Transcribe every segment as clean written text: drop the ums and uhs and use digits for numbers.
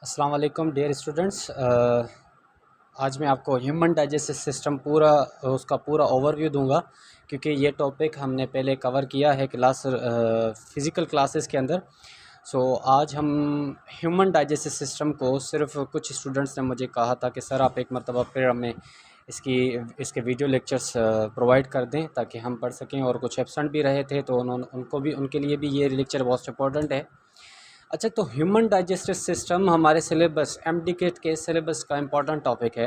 अस्सलाम वालेकुम dear students. आज मैं आपको ह्यूमन डाइजेस्टिव सिस्टम उसका पूरा ओवरव्यू दूंगा, क्योंकि ये टॉपिक हमने पहले कवर किया है फ़िज़िकल क्लासेस के अंदर। आज हम ह्यूमन डाइजेस्टिव सिस्टम को सिर्फ कुछ स्टूडेंट्स ने मुझे कहा था कि सर आप एक मरतबा फिर हमें इसके वीडियो लेक्चर्स प्रोवाइड कर दें ताकि हम पढ़ सकें, और कुछ एब्सेंट भी रहे थे तो उनके लिए भी ये लेक्चर बहुत इंपॉर्टेंट है। अच्छा, तो ह्यूमन डाइजेस्टिव सिस्टम हमारे सिलेबस एमडीके के सिलेबस का इम्पॉर्टेंट टॉपिक है।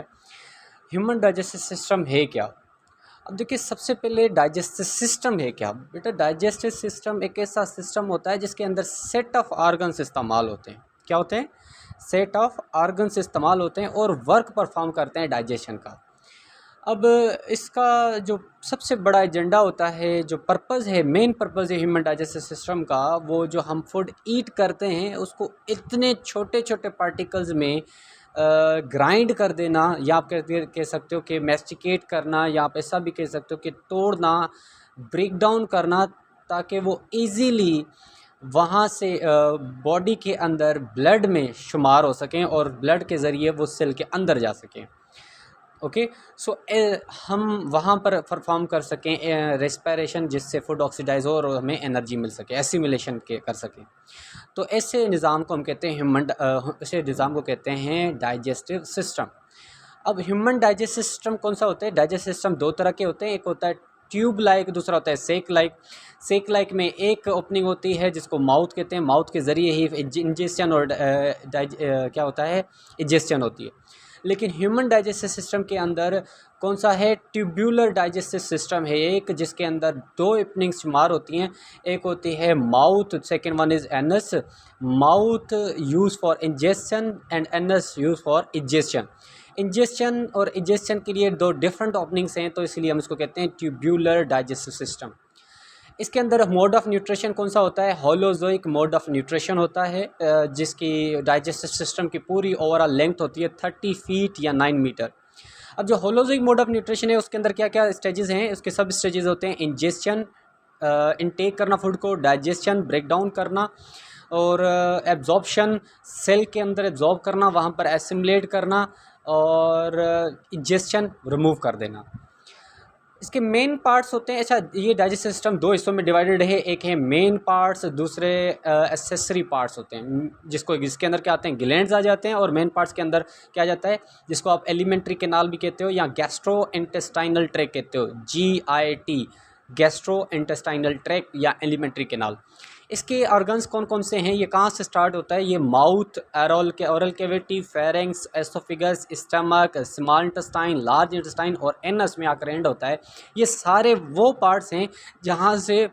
ह्यूमन डाइजेस्टिव सिस्टम है क्या? अब देखिए, सबसे पहले डाइजेस्टिव सिस्टम है क्या बेटा? डाइजेस्टिव सिस्टम एक ऐसा सिस्टम होता है जिसके अंदर सेट ऑफ ऑर्गन्स इस्तेमाल होते हैं। क्या होते हैं? सेट ऑफ ऑर्गन्स इस्तेमाल होते हैं और वर्क परफॉर्म करते हैं डाइजेशन का। अब इसका जो सबसे बड़ा एजेंडा होता है, जो पर्पज़ है, मेन पर्पज़ है ह्यूमन डाइजेस्टिव सिस्टम का, वो जो हम फूड ईट करते हैं उसको इतने छोटे छोटे पार्टिकल्स में ग्राइंड कर देना, या आप कह सकते हो कि मैस्टिकेट करना, या आप ऐसा भी कह सकते हो कि तोड़ना, ब्रेक डाउन करना, ताकि वो इजीली वहाँ से बॉडी के अंदर ब्लड में शुमार हो सकें और ब्लड के ज़रिए वो सेल के अंदर जा सकें। ओके, हम वहाँ पर परफॉर्म कर सकें रेस्पिरेशन, जिससे फूड ऑक्सीडाइज हो और हमें एनर्जी मिल सके, एसिमिलेशन के कर सकें। तो ऐसे निज़ाम को हम कहते हैं ऐसे निज़ाम को कहते हैं डाइजेस्टिव सिस्टम। अब ह्यूमन डाइजेस्टिव सिस्टम कौन सा होता है? डाइजेस्टिव सिस्टम दो तरह के होते हैं, एक होता है ट्यूब लाइक, दूसरा होता है सेक लाइक। सेक लाइक में एक ओपनिंग होती है जिसको माउथ कहते हैं, माउथ के ज़रिए ही इंजेस्शन और क्या होता है, इजेस्शन होती है। लेकिन ह्यूमन डाइजेस्टिव सिस्टम के अंदर कौन सा है? ट्यूब्यूलर डाइजेस्टिव सिस्टम है एक, जिसके अंदर दो ओपनिंग्स शुमार होती हैं। एक होती है mouth, second one is anus. Mouth use for injection and anus use for ejection. Injection और इजेक्शन के लिए दो डिफरेंट ओपनिंग्स हैं, तो इसलिए हम इसको कहते हैं ट्यूब्यूलर डाइजेस्टिव सिस्टम। इसके अंदर मोड ऑफ़ न्यूट्रिशन कौन सा होता है? होलोजोइक मोड ऑफ़ न्यूट्रिशन होता है, जिसकी डाइजेस्टिव सिस्टम की पूरी ओवरऑल लेंथ होती है 30 फीट या 9 मीटर। अब जो होलोजोइक मोड ऑफ़ न्यूट्रिशन है उसके अंदर क्या क्या स्टेजेस हैं? उसके सब स्टेजेस होते हैं: इंजेक्शन, इनटेक करना फूड को, डाइजेशन, ब्रेक डाउन करना, और एब्जॉर्प्शन, सेल के अंदर एब्जॉर्ब करना, वहाँ पर एसिमुलेट करना, और इजेक्शन, रिमूव कर देना। इसके मेन पार्ट्स होते हैं। अच्छा, ये डाइजेस्टिव सिस्टम दो हिस्सों में डिवाइडेड है, एक है मेन पार्ट्स, दूसरे एसेसरी पार्ट्स होते हैं, जिसके अंदर क्या आते हैं, ग्लैंड्स आ जाते हैं, और मेन पार्ट्स के अंदर क्या आ जाता है, जिसको आप एलिमेंट्री कैनाल भी कहते हो या गैस्ट्रो इंटेस्टाइनल ट्रैक कहते हो, GIT, गैस्ट्रो इंटेस्टाइनल ट्रैक या एलिमेंट्री कैनाल। इसके ऑर्गन्स कौन कौन से हैं? ये कहाँ से स्टार्ट होता है? ये mouth, oral cavity, pharynx, oesophagus, stomach, small intestine, large intestine और एनस में आकर एंड होता है। ये सारे वो पार्ट्स हैं जहाँ से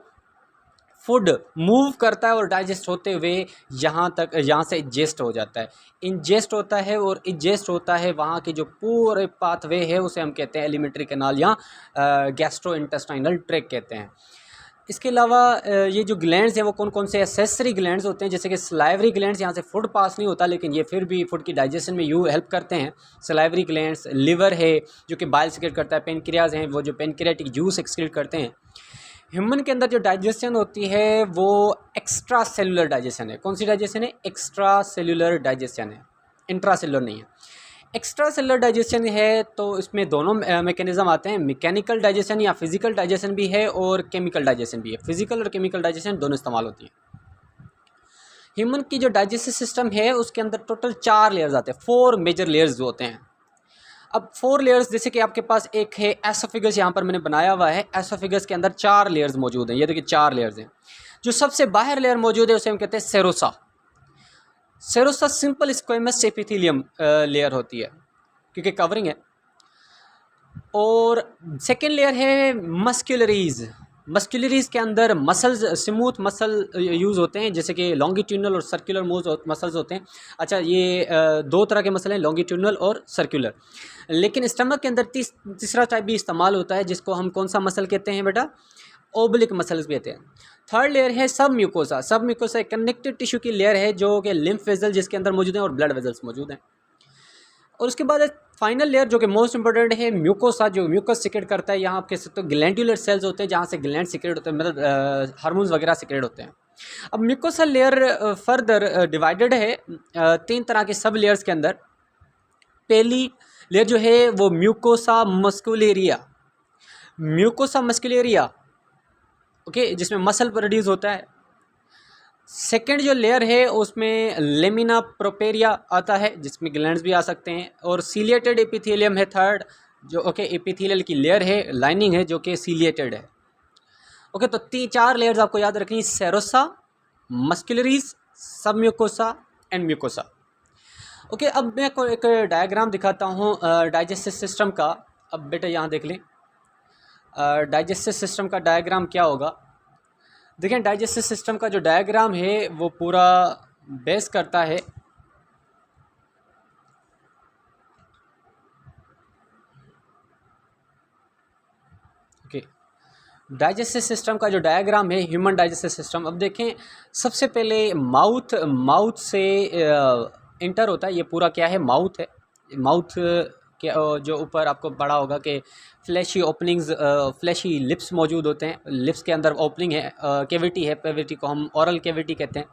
फूड मूव करता है और डाइजेस्ट होते हुए यहाँ से इजेस्ट हो जाता है, इंजेस्ट होता है और इजेस्ट होता है। वहाँ की जो पूरे पाथवे है उसे हम कहते हैं एलिमेंट्री कैनाल या गैस्ट्रो इंटेस्टाइनल ट्रैक कहते हैं। इसके अलावा ये जो ग्लैंड्स हैं वो कौन कौन से एसेसरी ग्लैंड्स होते हैं, जैसे कि सलाइवरी ग्लैंड्स, यहाँ से फूड पास नहीं होता लेकिन ये फिर भी फूड की डाइजेशन में हेल्प करते हैं। सलाइवरी ग्लैंड्स, लिवर है जो कि बाइल सिक्रेट करता है, पेनक्रियाज हैं वो जो पेनक्रियाटिक जूस एक्सक्रीट करते हैं। ह्यूमन के अंदर जो डाइजेशन होती है वो एक्स्ट्रा सेलुलर डाइजेशन है। कौन सी डाइजेशन है? एक्स्ट्रा सेलुलर डाइजेशन है, इंट्रा सेलुलर नहीं है। एक्स्ट्रा सेलुलर डाइजेशन है तो इसमें दोनों मैकेनिज्म आते हैं, मैकेनिकल डाइजेशन या फिजिकल डाइजेशन भी है और केमिकल डाइजेशन भी है। फिजिकल और केमिकल डाइजेशन दोनों इस्तेमाल होती है। ह्यूमन की जो डाइजेस्टिव सिस्टम है उसके अंदर टोटल 4 लेयर्स आते हैं, 4 मेजर लेयर्स जो होते हैं। अब 4 लेयर्स, जैसे कि आपके पास एक है एसोफिगस, यहाँ पर मैंने बनाया हुआ है। एसोफिगस के अंदर 4 लेयर्स मौजूद हैं, ये देखिए 4 लेयर्स हैं। जो सबसे बाहर लेयर मौजूद है उसे हम कहते हैं serosa. Serosa simple squamous epithelium layer होती है क्योंकि कवरिंग है। और सेकेंड लेयर है मस्क्युलरीज। मस्क्युलरीज के अंदर मसल्स, स्मूथ मसल यूज़ होते हैं, जैसे कि लॉन्गिट्यूडनल और सर्कुलर मसल्स होते हैं। अच्छा, ये दो तरह के मसल हैं, लॉन्गिट्यूडनल और सर्कुलर। लेकिन स्टमक के अंदर तीसरा टाइप भी इस्तेमाल होता है, जिसको हम कौन सा मसल कहते हैं बेटा? ओब्लिक मसल्स कहते हैं। थर्ड लेयर है सब म्यूकोसा। सब म्यूकोसा कनेक्टिव टिश्यू की लेयर है जो कि लिम्फ वेजल जिसके अंदर मौजूद हैं और ब्लड वेजल्स मौजूद हैं। और उसके बाद फाइनल लेयर जो कि मोस्ट इंपॉर्टेंट है म्यूकोसा, जो म्यूकस सिक्रेट करता है। यहाँ आप कह सकते हो ग्लैंडुलर सेल्स होते हैं जहाँ से ग्लैंड सिक्रेट होते हैं, मतलब हार्मोन्स वगैरह सिक्रेट होते हैं। अब म्यूकोसा लेयर फर्दर डिवाइडेड है 3 तरह के सब लेयर्स के अंदर। पहली लेयर जो है वो म्यूकोसा मस्कुलेरिया, म्यूकोसा मस्कुलेरिया, ओके, जिसमें मसल प्रोड्यूस होता है। सेकेंड जो लेयर है उसमें लेमिना प्रोपेरिया आता है, जिसमें ग्लैंड्स भी आ सकते हैं। और सीलिएटेड एपिथेलियम है थर्ड, जो ओके एपिथेलियल की लेयर है, लाइनिंग है जो कि सीलिएटेड है। ओके, तो 4 लेयर्स आपको याद रखनी, सेरोसा, मस्कुलरीज, सब म्यूकोसा एंड म्यूकोसा। ओके, अब मैं आपको एक डायग्राम दिखाता हूँ डाइजेस्टिव सिस्टम का। अब बेटा यहाँ देख लें, डाइजेस्टिव सिस्टम का डायग्राम क्या होगा। देखें, डाइजेस्टिव सिस्टम का जो डायग्राम है वो पूरा बेस करता है ओके, डाइजेस्टिव सिस्टम का जो डायग्राम है, ह्यूमन डाइजेस्टिव सिस्टम। अब देखें, सबसे पहले माउथ से इंटर होता है। ये पूरा क्या है, माउथ है। माउथ के जो ऊपर आपको पढ़ा होगा कि फ्लैशी ओपनिंग्स, फ्लैशी लिप्स मौजूद होते हैं। लिप्स के अंदर ओपनिंग है, कैविटी है, कैविटी को हम ओरल कैविटी कहते हैं।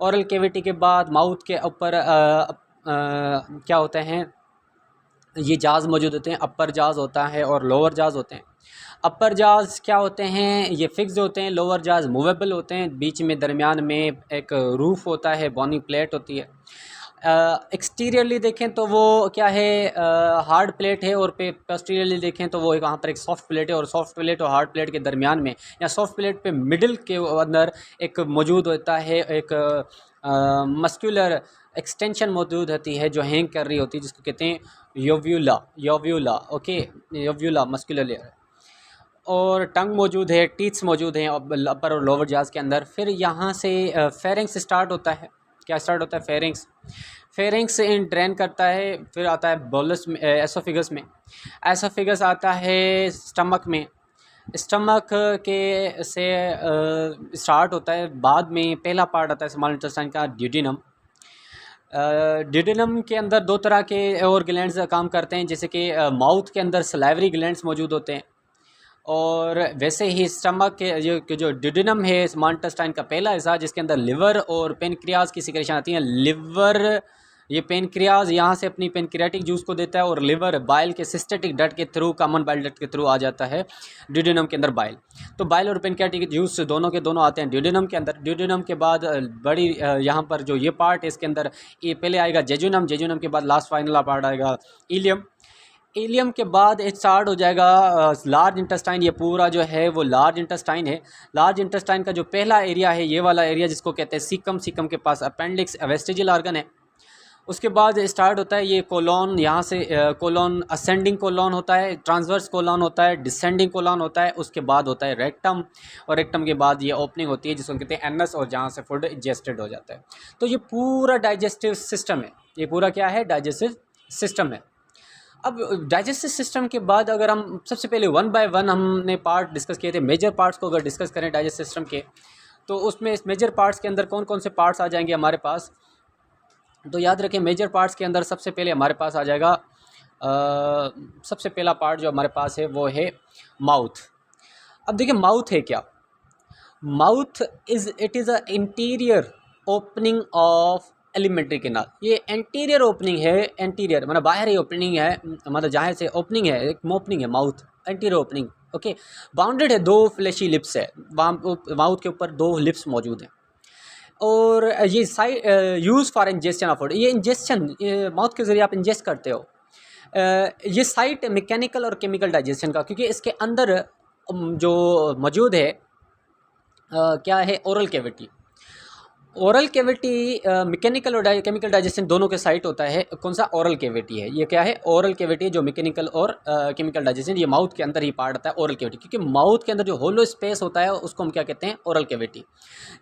ओरल कैविटी के बाद माउथ के ऊपर क्या होते हैं, ये जाज मौजूद होते हैं। अपर जाज होता है और लोअर जाज होते हैं। अपर जाज क्या होते हैं, ये फिक्स्ड होते हैं। लोअर जाज मूवेबल होते हैं। बीच में दरमियान में एक रूफ होता है, बॉनी प्लेट होती है। एक्सटीरियरली देखें तो वो क्या है, हार्ड प्लेट है। और पोस्टीरियरली देखें तो वो वहाँ पर एक सॉफ्ट प्लेट है। और सॉफ्ट प्लेट और हार्ड प्लेट के दरमियान में, या सॉफ्ट प्लेट पे मिडिल के अंदर एक मौजूद होता है, एक मस्कुलर एक्सटेंशन मौजूद होती है जो हैंग कर रही होती है, जिसको कहते हैं योव्यूला ओके, योव्यूला मस्कुलर लेयर। और टंग मौजूद है, टीथ्स मौजूद हैं अपर और लोअर जाज के अंदर। फिर यहाँ से फेरिंग्स स्टार्ट होता है। क्या स्टार्ट होता है, फेरिंग्स। फेरिंग्स इन ड्रेन करता है। फिर आता है बोलस में, एसोफिगस में। एसोफिगस आता है स्टमक में। स्टमक के से स्टार्ट होता है। बाद में पहला पार्ट आता है स्मॉल इंटेस्टाइन का, ड्यूडेनम। ड्यूडेनम के अंदर 2 तरह के और ग्लैंड्स काम करते हैं, जैसे कि माउथ के अंदर सलाइवरी ग्लैंड्स मौजूद होते हैं। और वैसे ही स्टमक के जो ड्यूडेनम है स्मॉल इंटेस्टाइन का पहला हिस्सा, जिसके अंदर लिवर और पेनक्रियाज की सिक्रेशन आती है। लिवर, ये पेनक्रियाज यहाँ से अपनी पेनक्रियाटिक जूस को देता है, और लिवर बाइल के सिस्टेटिक डक्ट के थ्रू, कॉमन बाइल डक्ट के थ्रू आ जाता है ड्यूडेनम के अंदर बाइल। तो बाइल और पेनक्रियाटिक जूस दोनों के दोनों आते हैं ड्यूडेनम के अंदर। ड्यूडेनम के बाद बड़ी यहाँ पर जो ये पार्ट है, इसके अंदर ये पहले आएगा जेजुनम। जेजुनम के बाद लास्ट फाइनल पार्ट आएगा इलियम। इलियम के बाद स्टार्ट हो जाएगा लार्ज इंटेस्टाइन। ये पूरा जो है वो लार्ज इंटेस्टाइन है। लार्ज इंटेस्टाइन का जो पहला एरिया है, ये वाला एरिया जिसको कहते हैं सीकम। सीकम के पास अपेंडिक्स, वेस्टिजियल ऑर्गन है। उसके बाद स्टार्ट होता है ये कोलॉन। यहाँ से कोलॉन, असेंडिंग कोलॉन होता है, ट्रांसवर्स कोलॉन होता है, डिसेंडिंग कोलॉन होता है। उसके बाद होता है रेक्टम, और रेक्टम के बाद ये ओपनिंग होती है जिसको कहते हैं एनस, और जहाँ से फूड इजेस्टेड हो जाता है। तो ये पूरा डाइजेस्टिव सिस्टम है। ये पूरा क्या है, डाइजेस्टिव सिस्टम है। अब डाइजेस्टिव सिस्टम के बाद अगर हम सबसे पहले 1 बाय 1 हमने पार्ट डिस्कस किए थे। मेजर पार्ट्स को अगर डिस्कस करें डाइजेस्टिव सिस्टम के, तो उसमें इस मेजर पार्ट्स के अंदर कौन कौन से पार्ट्स आ जाएंगे हमारे पास। तो याद रखें, मेजर पार्ट्स के अंदर सबसे पहले हमारे पास आ जाएगा सबसे पहला पार्ट जो हमारे पास है वो है माउथ। अब देखिए, माउथ है क्या। Mouth it is a interior opening of alimentary canal. ये एंटीरियर ओपनिंग है। एंटीरियर मतलब बाहर ही ओपनिंग है, मतलब जहाँ से ओपनिंग है, एक ओपनिंग है mouth, anterior opening. Okay, bounded है, 2 फ्लैशी लिप्स है। माउथ के ऊपर 2 लिप्स मौजूद हैं। और ये side use for ingestion of food. ये इंजेस्शन माउथ के ज़रिए आप इंजेस्ट करते हो। ये साइट मैकेनिकल और केमिकल डाइजेशन का, क्योंकि इसके अंदर जो मौजूद है क्या है, oral cavity. Oral cavity mechanical और केमिकल डाइजेशन दोनों के साइट होता है। कौन सा, ओरल कैविटी है। ये क्या है, ओरल कैविटी है, जो मैकेनिकल और केमिकल डाइजेशन ये माउथ के अंदर ही पार्ट आता है, ओरल कैविटी। क्योंकि माउथ के अंदर जो होलो स्पेस होता है उसको हम क्या कहते हैं, ओरल कैविटी।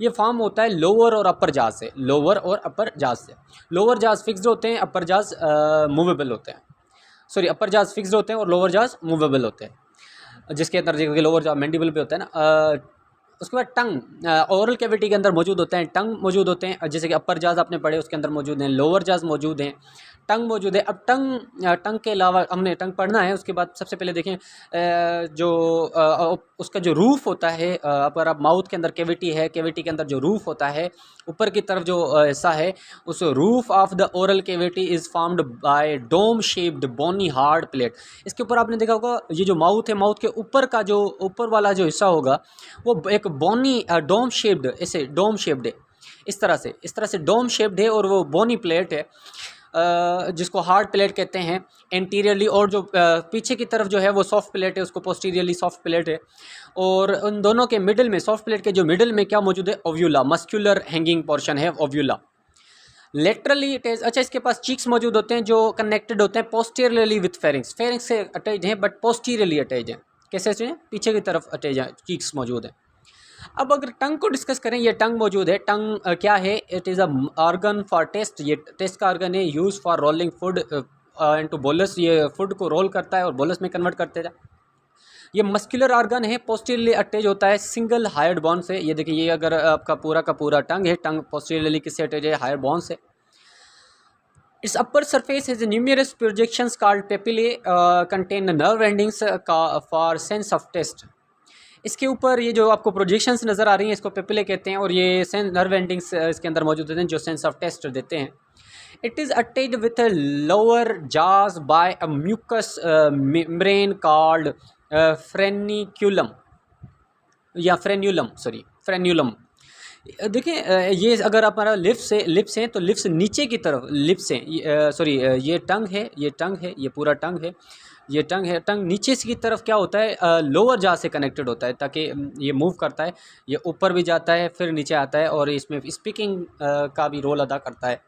ये फॉर्म होता है लोअर और अपर जाज से। लोअर और अपर जाज से। लोअर जाज फिक्स्ड होते हैं, अपर जाज मूवेबल होते हैं। सॉरी, अपर जाज फिक्स्ड होते हैं और लोअर जाज मूवेबल होते हैं, जिसके अंदर लोअर जाज मैंडिबल पे होता है ना। उसके बाद टंग ओरल कैविटी के अंदर मौजूद होते हैं, टंग मौजूद होते हैं, जैसे कि अपर जाज आपने पढ़े उसके अंदर मौजूद हैं, लोअर जाज मौजूद हैं, टंग मौजूद है। अब टंग के अलावा हमने टंग पढ़ना है, उसके बाद सबसे पहले देखें जो उसका जो रूफ होता है, अगर आप माउथ के अंदर कैविटी है, कैविटी के अंदर जो रूफ होता है ऊपर की तरफ जो हिस्सा है, उस roof of the oral cavity is formed by dome shaped bony hard plate. इसके ऊपर आपने देखा होगा ये जो माउथ है, माउथ के ऊपर का जो ऊपर वाला जो हिस्सा होगा वो एक बोनी डोम शेप्ड, ऐसे डोम शेप्ड है, इस तरह से डोम शेप्ड है और वो बोनी प्लेट है, जिसको हार्ड प्लेट कहते हैं एंटीरियरली, और जो पीछे की तरफ जो है वो सॉफ्ट प्लेट है, उसको पोस्टीरियरली सॉफ्ट प्लेट है। और उन दोनों के मिडिल में, सॉफ्ट प्लेट के जो मिडिल में क्या मौजूद है, ओव्यूला, मस्क्यूलर हैंगिंग पोर्शन है ओव्यूला। लेटरली इट इज, अच्छा इसके पास चीक्स मौजूद होते हैं जो कनेक्टेड होते हैं पोस्टीरियरली विथ फेरिंग्स, फेरिंग्स से अटैच हैं बट पोस्टीरियरली अटैच हैं। कैसे से पीछे की तरफ अटैच हैं, चीक्स मौजूद हैं। अब अगर टंग को डिस्कस करें, ये टंग मौजूद है। टंग क्या है, it is a organ for taste, ये टेस्ट का ऑर्गन है, use for rolling food into bolus, ये फूड को रोल करता है और बोलस में कन्वर्ट करते हैं। ये मस्कुलर ऑर्गन है, पोस्टीरियरली अटैच होता है सिंगल हायर बोन से। ये देखिए, ये अगर आपका पूरा का पूरा टंग है, टंग पोस्टीरियरली किससे अटैच है, हायर बोन से। Its upper surface has numerous projections called papillae contain nerve endings for sense of taste. इसके ऊपर ये जो आपको प्रोजेक्शंस नज़र आ रही हैं, इसको पेपिले कहते हैं, और ये सेंस नर्व एंडिंग्स इसके अंदर मौजूद होते हैं जो सेंस ऑफ टेस्ट देते हैं। It is attached with a lower जाज बाय अ म्यूकस मेम्ब्रेन कॉल्ड फ्रेनिक्यूलम या फ्रेन्यूलम, सॉरी फ्रेन्यूलम। देखिए ये अगर आप हमारा लिप्स हैं तो लिप्स नीचे की तरफ, लिप्स हैं, सॉरी ये टंग है, ये टंग है, ये पूरा टंग है, ये टंग है। टंग नीचे की तरफ क्या होता है, लोअर जा से कनेक्टेड होता है, ताकि ये मूव करता है, ये ऊपर भी जाता है फिर नीचे आता है, और इसमें स्पीकिंग का भी रोल अदा करता है।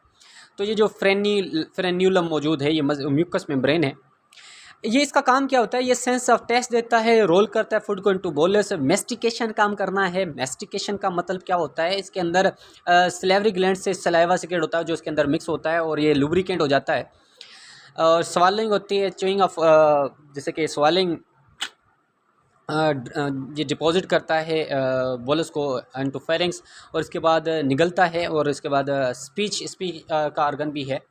तो ये जो फ्रेन्यूलम मौजूद है, ये म्यूकस मेम्ब्रेन है। ये इसका काम क्या होता है, ये सेंस ऑफ टेस्ट देता है, रोल करता है फूड को इनटू बोलस। मेस्टिकेशन काम करना है। मेस्टिकेशन का मतलब क्या होता है, इसके अंदर सलेवरी ग्लैंड से सलाइवा सिक्रेट होता है जो इसके अंदर मिक्स होता है और ये लुब्रिकेंट हो जाता है। और स्वालिंग होती है, च्यूइंग ऑफ, जैसे कि स्वालिंग ये डिपॉजिट करता है बोलस को इनटू फेरिंग्स, और इसके बाद निगलता है, और इसके बाद स्पीच का ऑर्गन भी है।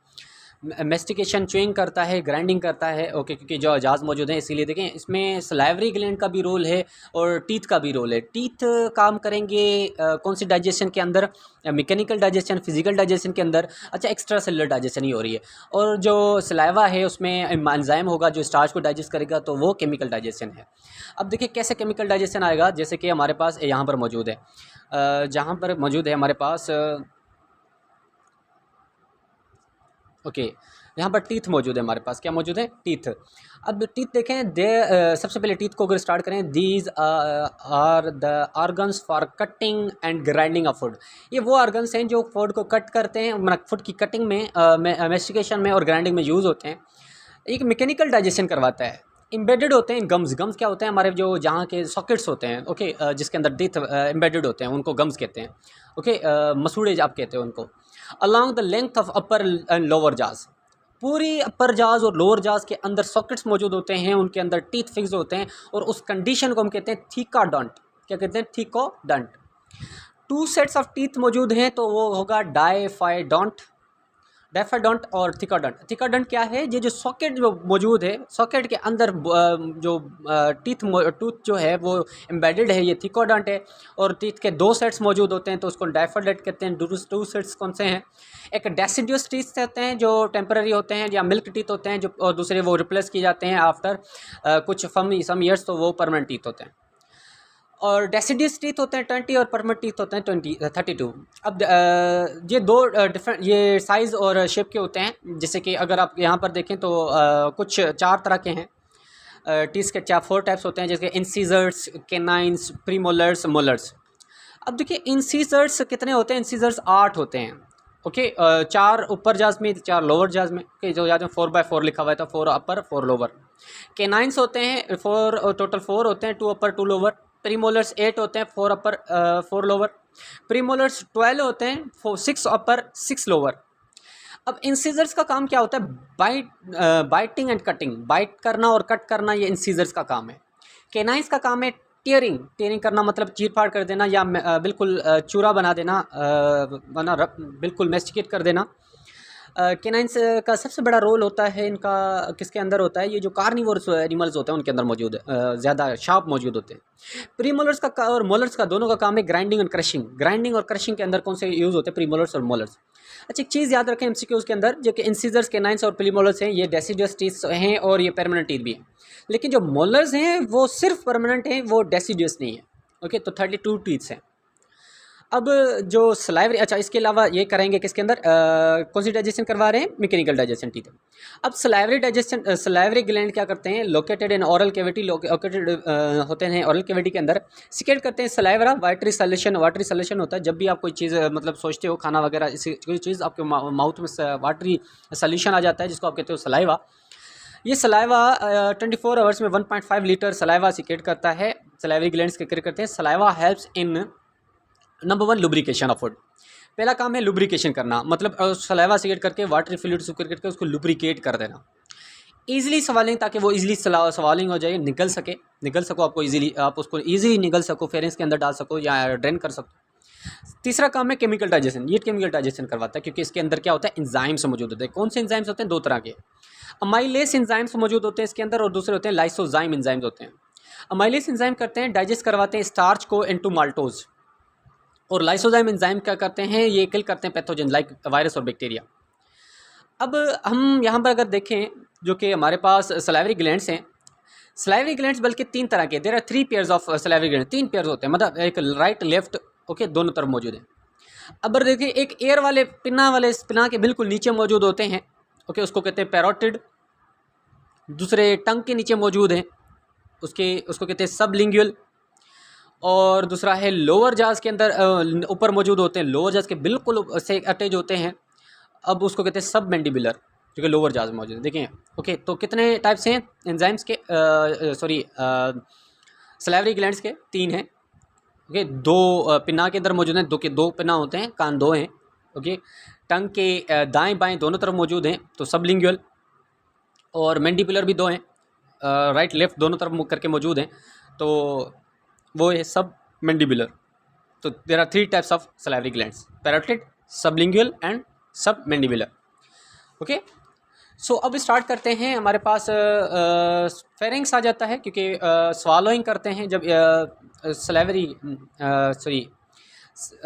मेस्टिकेशन च्यूइंग करता है, ग्राइंडिंग करता है, ओके, क्योंकि जो अजाज मौजूद हैं इसीलिए। देखें इसमें सलाइवरी ग्लैंड का भी रोल है और टीथ का भी रोल है। टीथ काम करेंगे कौन सी डाइजेशन के अंदर, मैकेनिकल डाइजेशन, फिजिकल डाइजेशन के अंदर, अच्छा एक्स्ट्रा सेलुलर डाइजेशन ही हो रही है। और जो सलाइवा है उसमें एंजाइम होगा जो स्टार्च को डाइजेस्ट करेगा, तो वो केमिकल डाइजेशन है। अब देखिए कैसे केमिकल डाइजेशन आएगा, जैसे कि हमारे पास यहाँ पर मौजूद है, जहाँ पर मौजूद है हमारे पास, ओके, यहाँ पर टीथ मौजूद है हमारे पास, क्या मौजूद है, टीथ। अब टीथ देखें, सबसे पहले टीथ को अगर स्टार्ट करें, these are the organs for cutting and grinding of food. ये वो ऑर्गन्स हैं जो फूड को कट करते हैं, मतलब फूड की कटिंग में, मेस्टिकेशन में और ग्राइंडिंग में यूज़ होते हैं। एक मैकेनिकल डाइजेशन करवाता है। एम्बेडेड होते हैं गम्स, गम्स क्या होते हैं, हमारे जो जहाँ के सॉकेट्स होते हैं, ओके, जिसके अंदर टीथ एम्बेडेड होते हैं, उनको गम्स कहते हैं, ओके, मसूड़े आप कहते हैं उनको। Along the length of upper and lower जाज, पूरी अपर जाज और लोअर जाज के अंदर सॉकेट्स मौजूद होते हैं, उनके अंदर टीथ फिक्स होते हैं, और उस कंडीशन को हम कहते हैं थीकाडोंट। क्या कहते हैं, थीकोडोंट। 2 सेट्स ऑफ टीथ मौजूद हैं, तो वो होगा डाइफाइडोंट, डाइफाइडोंट और थिकाडोंट। थिकाडोंट क्या है, ये जो सॉकेट जो मौजूद है, सॉकेट के अंदर जो टूथ जो है वो एम्बेडेड है, ये थिकोडोंट है। और टीथ के 2 सेट्स मौजूद होते हैं, तो उसको डाइफाइडोंट कहते हैं। 2 सेट्स कौन से हैं, एक डेसिडियस टीथ होते हैं जो टेम्पररी होते हैं, या मिल्क टीथ होते हैं जो, और दूसरे वो रिप्लेस किए जाते हैं आफ्टर कुछ सम ईयर्स, तो वो परमानेंट टीथ होते हैं। और डेसिडियस टीथ होते हैं 20 और परमानेंट टीथ होते हैं 32। अब ये 2 डिफरेंट, ये साइज़ और शेप के होते हैं। जैसे कि अगर आप यहाँ पर देखें तो कुछ 4 तरह के हैं टीथ के, 4 टाइप्स होते हैं, जैसे इंसीजर्स, कैनाइन्स, प्रीमोलर्स, मोलर्स। अब देखिए इंसीजर्स कितने होते हैं, इंसीजर्स 8 होते हैं, ओके, 4 ऊपर जाज में, 4 लोअर जाज में, ओके, जो याद में 4/4 लिखा हुआ है, तो 4 अपर 4 लोअर। कैनाइन्स होते हैं 4, टोटल 4 होते हैं, 2 अपर 2 लोअर। प्रीमोलर्स 8 होते हैं, 4 अपर 4 लोअर। प्रीमोलर्स 12 होते हैं, 6 अपर 6 लोअर। अब इंसीजर्स का काम क्या होता है, बाइटिंग एंड कटिंग, बाइट करना और कट करना, ये इंसीजर्स का काम है। कैनाइन्स का काम है टीयरिंग, टीयरिंग करना मतलब चीर फाड़ कर देना या बिल्कुल चूरा बना देना, बिल्कुल मेस्टिकेट कर देना। कैनाइंस का सबसे बड़ा रोल होता है इनका, किसके अंदर होता है, ये जो कार्निवोरस एनिमल्स होते हैं उनके अंदर मौजूद है, ज़्यादा शार्प मौजूद होते हैं। प्रीमोलर्स का और मोलर्स का दोनों का काम है ग्राइंडिंग और क्रशिंग। ग्राइंडिंग और क्रशिंग के अंदर कौन से यूज़ होते हैं, प्रीमोलर्स और मोलर्स। अच्छा, एक चीज़ याद रखें एमसीक्यूज़ के अंदर, जो कि इंसिजर्स, कैनाइंस और प्रीमोलर्स हैं, ये डेसिडुअस टीथ हैं और ये परमानेंट टीथ भी हैं। लेकिन जो मोलर्स हैं वो सिर्फ परमानेंट हैं, वो डेसिडुअस नहीं है। ओके, तो 32 टीथ्स हैं। अब जो सलाइवरी, अच्छा इसके अलावा ये करेंगे किसके अंदर, कौन सी डाइजेशन करवा रहे हैं, मैकेनिकल डाइजेशन, ठीक है। अब सलाइवरी डाइजेशन, सलाइवरी ग्लैंड क्या करते हैं, located in oral cavity, located होते हैं ओरल कैविटी के अंदर, सिक्रेट करते हैं सलाइवरा, वाटरी सॉल्यूशन। वाटरी सॉल्यूशन होता है जब भी आप कोई चीज़ मतलब सोचते हो खाना वगैरह, इसी कोई चीज़ आपके माउथ में वाटरी सॉल्यूशन आ जाता है जिसको आप कहते हो सलाइवा। ये सलाइवा 24 आवर्स में 1.5 लीटर सलाइवा सिक्रेट करता है, सलाइवरी ग्लैंड्स सिक्रेट करते हैं। Saliva helps in number 1 lubrication of food. पहला काम है लुब्रिकेशन करना, मतलब सलाइवा सिक्रेट करके वाटरी फ्लूइड सिक्रेट करके उसको लुब्रिकेट कर देना। ईजिली सवालिंग, ताकि वो ईजिली सवालिंग हो जाए, निकल सको आपको ईजिली, आप उसको ईजिली निकल सको, फेरेंस के अंदर डाल सको या ड्रेन कर सको। तीसरा काम है केमिकल डाइजेशन। ये केमिकल डाइजेशन करवाता है क्योंकि इसके अंदर क्या होता है, एंजाइम्स मौजूद होते हैं। कौन से एंजाइम्स होते हैं, दो तरह के अमाइलेस एंजाइम्स मौजूद होते हैं इसके अंदर, और दूसरे होते हैं लाइसोजाइम एंजाइम्स होते हैं। अमाइलेस एंजाइम करते हैं, डाइजेस्ट करवाते हैं स्टार्च को इनटू माल्टोज, और लाइसोजाइम एंजाइम क्या करते हैं, ये किल करते हैं पैथोजन लाइक वायरस और बैक्टीरिया। अब हम यहाँ पर अगर देखें, जो कि हमारे पास सलाइवरी ग्लैंड्स हैं, सलाइवरी ग्लैंड्स बल्कि 3 तरह के, there are 3 pairs of salivary gland, 3 pairs होते हैं, मतलब एक राइट लेफ्ट, ओके, दोनों तरफ मौजूद हैं। अब अगर देखिए, एक एयर वाले पिना के बिल्कुल नीचे मौजूद होते हैं, ओके, उसको कहते हैं पैरोटिड। दूसरे टंग के नीचे मौजूद हैं, उसको कहते हैं सबलिंगुअल। और दूसरा है लोअर जाज के अंदर ऊपर मौजूद होते हैं, लोअर जाज के बिल्कुल से अटैच होते हैं, अब उसको कहते हैं सब मैंडिबुलर, जो कि लोअर जाज में मौजूद है। देखिए, ओके, तो कितने टाइप्स हैं एंजाइम्स के, सॉरी सलाइवरी ग्लैंड्स के, 3 हैं। ओके, 2 पिना के अंदर मौजूद हैं, दो पिना होते हैं, कान 2 हैं। ओके, टंग के दाएं बाएं दोनों तरफ मौजूद हैं, तो सबलिंगुअल, और मैंडिबुलर भी 2 हैं, राइट लेफ्ट दोनों तरफ मुख करके मौजूद हैं, तो वो है सब मैंडिबुलर। तो there are 3 types of salivary glands, parotid, sublingual and submandibular. Okay, so अब स्टार्ट करते हैं। हमारे पास फेरिंग्स आ जाता है, क्योंकि स्वालोइंग करते हैं जब सलाइवरी, सॉरी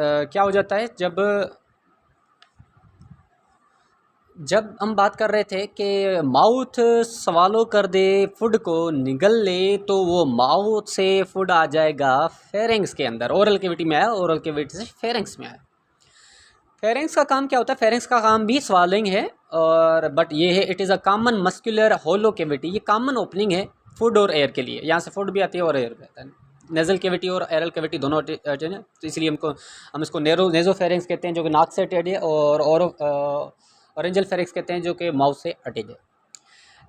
क्या हो जाता है, जब हम बात कर रहे थे कि माउथ स्वालो कर दे, फूड को निगल ले, तो वो माउथ से फूड आ जाएगा फेरिंग्स के अंदर, ओरल कैविटी में आया, ओरल कैविटी से फेरिंग्स में आया। फेरिंग्स का काम क्या होता है, फेरिंग्स का काम भी स्वालोइंग है, और बट ये है, it is a common muscular hollow cavity. ये कॉमन ओपनिंग है फूड और एयर के लिए, यहाँ से फूड भी आती है और एयर भी आता है। नेजल कैविटी और एरल कैविटी दोनों अटैच है, तो इसलिए हम इसको नेजोफेरिंग्स कहते हैं, जो कि नाक से अटैच है, और ऑरेंजल फेरिंग्स कहते हैं, जो कि माउथ से अटैच है।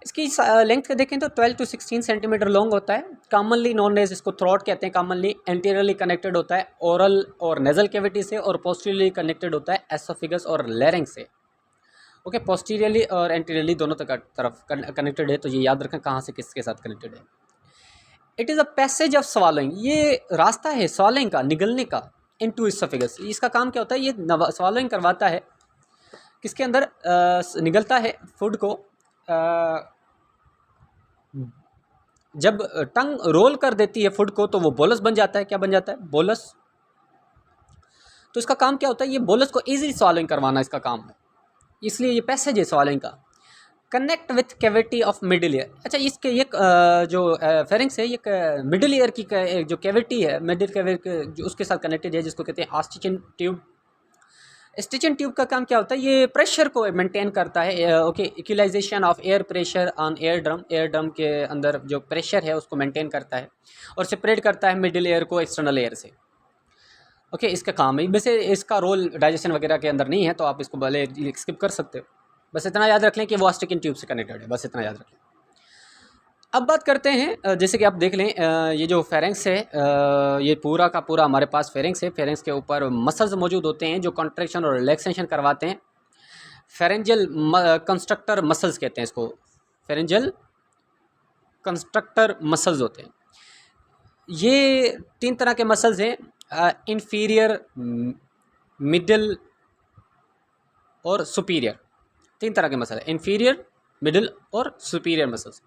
इसकी लेंथ का देखें तो 12 to 16 सेंटीमीटर लॉन्ग होता है। कॉमनली नॉन एज, इसको थ्रोट कहते हैं, कॉमनली एंटीरियरली कनेक्टेड होता है ओरल और नेजल कैविटी से, और पोस्टीरियरली कनेक्टेड होता है एसोफिगस और लैरिंक्स से। ओके, पोस्टीरियरली और एंटीरियरली दोनों तरफ कनेक्टेड है, तो ये याद रखें कहाँ से किसके साथ कनेक्टेड है। It is a passage of swallowing, ये रास्ता है स्वालोइंग का, निगलने का, इनटू एसोफिगस। इसका काम क्या होता है, ये स्वालोइंग करवाता है, किसके अंदर निगलता है फूड को। जब टंग रोल कर देती है फूड को, तो वो बोलस बन जाता है। क्या बन जाता है, बोलस। तो इसका काम क्या होता है, ये बोलस को इजीली स्वालोइंग करवाना इसका काम है, इसलिए ये पैसेज है स्वालोइंग का। Connect with cavity of middle ear. अच्छा, इसके ये जो फेरिंग्स है, ये मिडिल ईयर की जो कैविटी है, मिडिल कैविटी जो उसके साथ कनेक्टेड है, जिसको कहते हैं ऑस्टिचन ट्यूब। स्टिचन ट्यूब का काम क्या होता है, ये प्रेशर को मेंटेन करता है। Okay, equalization of air pressure on eardrum के अंदर जो प्रेशर है उसको मेंटेन करता है, और सेपरेट करता है मिडिल एयर को एक्सटर्नल एयर से। ओके, इसका काम है। वैसे इसका रोल डाइजेशन वगैरह के अंदर नहीं है, तो आप इसको भले स्किप कर सकते हो। बस इतना याद रख लें कि वो ऑस्टिचन ट्यूब से कनेक्टेड है, बस इतना याद रख लें। अब बात करते हैं, जैसे कि आप देख लें, ये जो फेरिंग्स है, ये पूरा का पूरा हमारे पास फेरिंग्स है। फेरिंग्स के ऊपर मसल्स मौजूद होते हैं जो कॉन्ट्रैक्शन और रिलैक्सेशन करवाते हैं। फेरेंजियल कंस्ट्रक्टर मसल्स कहते हैं इसको, फेरेंजियल कंस्ट्रक्टर मसल्स होते हैं। ये 3 तरह के मसल्स हैं, इन्फीरियर, मिडिल और सुपीरियर। 3 तरह के मसल है, इन्फीरियर, मिडिल और सुपीरियर मसल्स।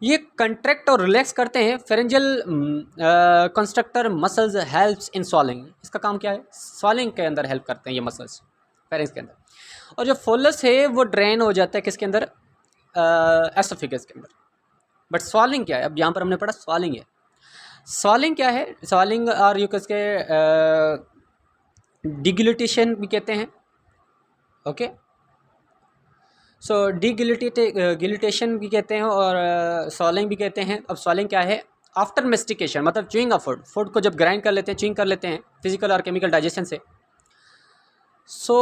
ये कंट्रैक्ट और रिलैक्स करते हैं। Pharyngeal constructor muscles helps in swallowing. इसका काम क्या है? स्वॉलिंग के अंदर हेल्प करते हैं ये मसल्स फेरेंक्स के अंदर। और जो फोलस है वो ड्रेन हो जाता है किसके अंदर? एसोफेगस के अंदर। बट स्वॉलिंग क्या है? अब यहाँ पर हमने पढ़ा स्वॉलिंग है। स्वॉलिंग क्या है? स्वॉलिंग और यू किसके डिग्लूटेशन भी कहते हैं। ओके, सो डिग्लूटेशन भी कहते हैं और स्वॉलिंग भी कहते हैं। अब स्वॉलिंग क्या है? आफ्टर मेस्टिकेशन, मतलब च्यूइंग ऑफ फूड को जब ग्राइंड कर लेते हैं, च्यूइंग कर लेते हैं फिजिकल और केमिकल डाइजेशन से। सो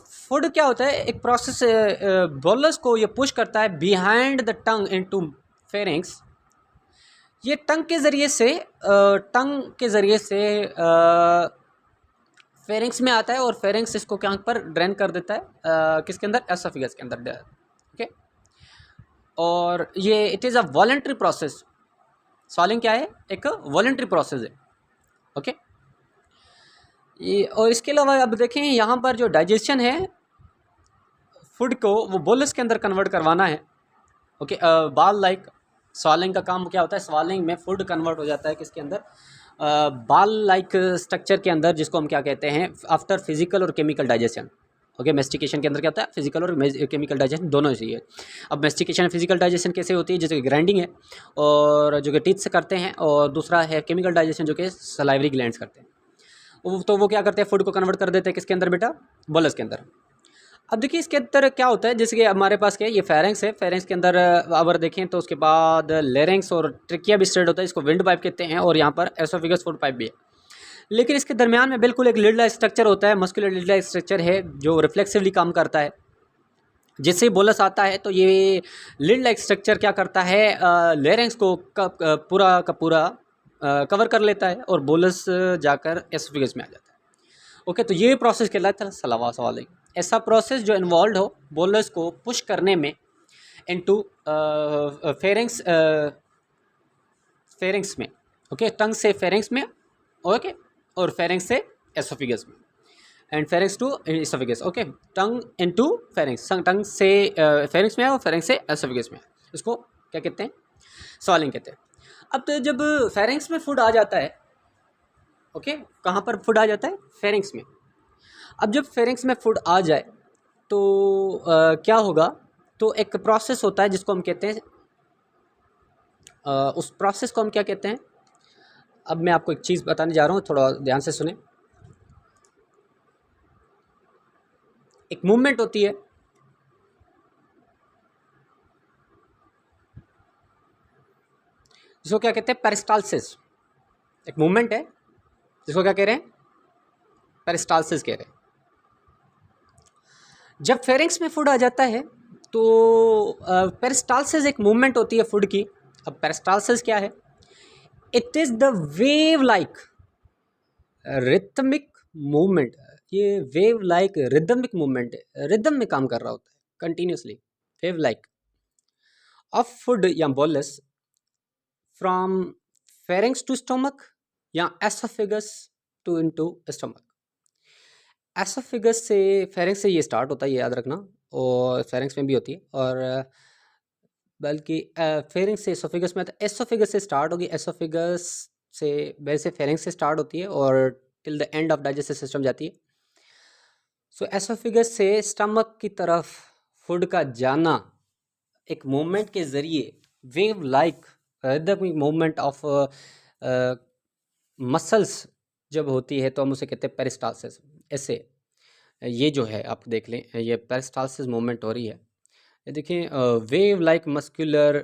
फूड क्या होता है? एक प्रोसेस, बोलस को ये पुश करता है behind the tongue into pharynx. ये टंग के ज़रिए से फेरिंग्स में आता है और फेरिंग्स इसको क्या पर ड्रेन कर देता है, किसके अंदर? एसोफेगस के अंदर। ओके, और ये it is a voluntary process. Swallowing क्या है? एक वॉलंटरी प्रोसेस है। ओके, ये और इसके अलावा अब देखें यहाँ पर जो डाइजेशन है फूड को, वो बोलस के अंदर कन्वर्ट करवाना है। ओके, बाल लाइक स्वॉलिंग का काम क्या होता है? स्वॉलिंग में फूड कन्वर्ट हो जाता है किसके अंदर? बाल लाइक स्ट्रक्चर के अंदर, जिसको हम क्या कहते हैं? आफ्टर फिजिकल और केमिकल डाइजेशन। ओके, मेस्टिकेशन के अंदर क्या होता है? फिजिकल और केमिकल डाइजेशन दोनों ही है। अब मेस्टिकेशन फिजिकल डाइजेशन कैसे होती है? जैसे ग्राइंडिंग है और जो कि टीथ से करते हैं, और दूसरा है केमिकल डाइजेशन जो कि सलाइवरी ग्लैंड्स करते हैं। तो वो क्या करते हैं? फूड को कन्वर्ट कर देते हैं किसके अंदर बेटा? बोलस के अंदर। अब देखिए इसके अंदर क्या होता है, जैसे कि हमारे पास क्या है? ये फेरेंक्स है। फेरेंक्स के अंदर अगर देखें तो उसके बाद लेरेंक्स और ट्रिकिया भी स्ट्रेट होता है, इसको विंड पाइप कहते हैं, और यहाँ पर एसोफेगस फूड पाइप भी है। लेकिन इसके दरमियान में बिल्कुल एक लिड लाइक स्ट्रक्चर होता है, मस्कुलर लिड लाइक स्ट्रक्चर है जो रिफ्लेक्सिवली काम करता है। जिससे बोलस आता है तो ये लिड लाइक स्ट्रक्चर क्या करता है? लेरेंक्स को पूरा का पूरा कवर कर लेता है और बोलस जाकर एसोफेगस में आ जाता है। ओके, तो ये प्रोसेस कहलाता है सलावा सवालिंग। ऐसा प्रोसेस जो इन्वॉल्व हो बोलस को पुश करने में इनटू फेरिंग्स, फेरिंग्स में। ओके, टंग से फेरिंग्स में। ओके, और फेरिंग्स से एसोफेगस में, and pharynx to oesophagus. Okay, tongue into pharynx, tongue से फेरिंग्स में और फेरिंग्स से एसोफेगस में। इसको क्या कहते हैं? सॉलिंग कहते हैं। अब तो जब फेरिंग्स में फूड आ जाता है, ओके, कहाँ पर फूड आ जाता है? फेरिंग्स में। अब जब फेरिंग्स में फूड आ जाए तो क्या होगा? तो एक प्रोसेस होता है जिसको हम कहते हैं, उस प्रोसेस को हम क्या कहते हैं? अब मैं आपको एक चीज़ बताने जा रहा हूँ, थोड़ा ध्यान से सुने। एक मूवमेंट होती है, जिसको क्या कहते हैं? पेरिस्टाल्सिस। एक मूवमेंट है जिसको क्या कह रहे हैं? पेरिस्टाल्सिस कह रहे हैं। जब फेरिंग्स में फूड आ जाता है तो पेरिस्टाल्सिस एक मूवमेंट होती है फूड की। अब पेरिस्टाल्सिस क्या है? It is the wave like rhythmic movement. ये वेव लाइक रिदमिक मूवमेंट है, रिदम में काम कर रहा होता है continuously, wave like of food या bolus from pharynx to stomach या oesophagus to into stomach. Oesophagus से, फेरिंग्स से ये स्टार्ट होता है, ये याद रखना, और फेरिंग्स में भी होती है, और बल्कि फेरिंग्स से एसोफेगस में आता है। एसोफेगस से स्टार्ट होगी, एसोफेगस से वैसे फेरिंग्स से स्टार्ट होती है और till the end of digestive system जाती है। सो एसोफेगस से स्टमक की तरफ फूड का जाना एक मूवमेंट के ज़रिए, wave like rhythmic movement of muscles जब होती है तो हम उसे कहते हैं पेरिस्टाल्सिस। ऐसे ये जो है आप देख लें, ये पेरिस्टाल्सिस मूवमेंट हो रही है। ये देखिए वेव लाइक मस्कुलर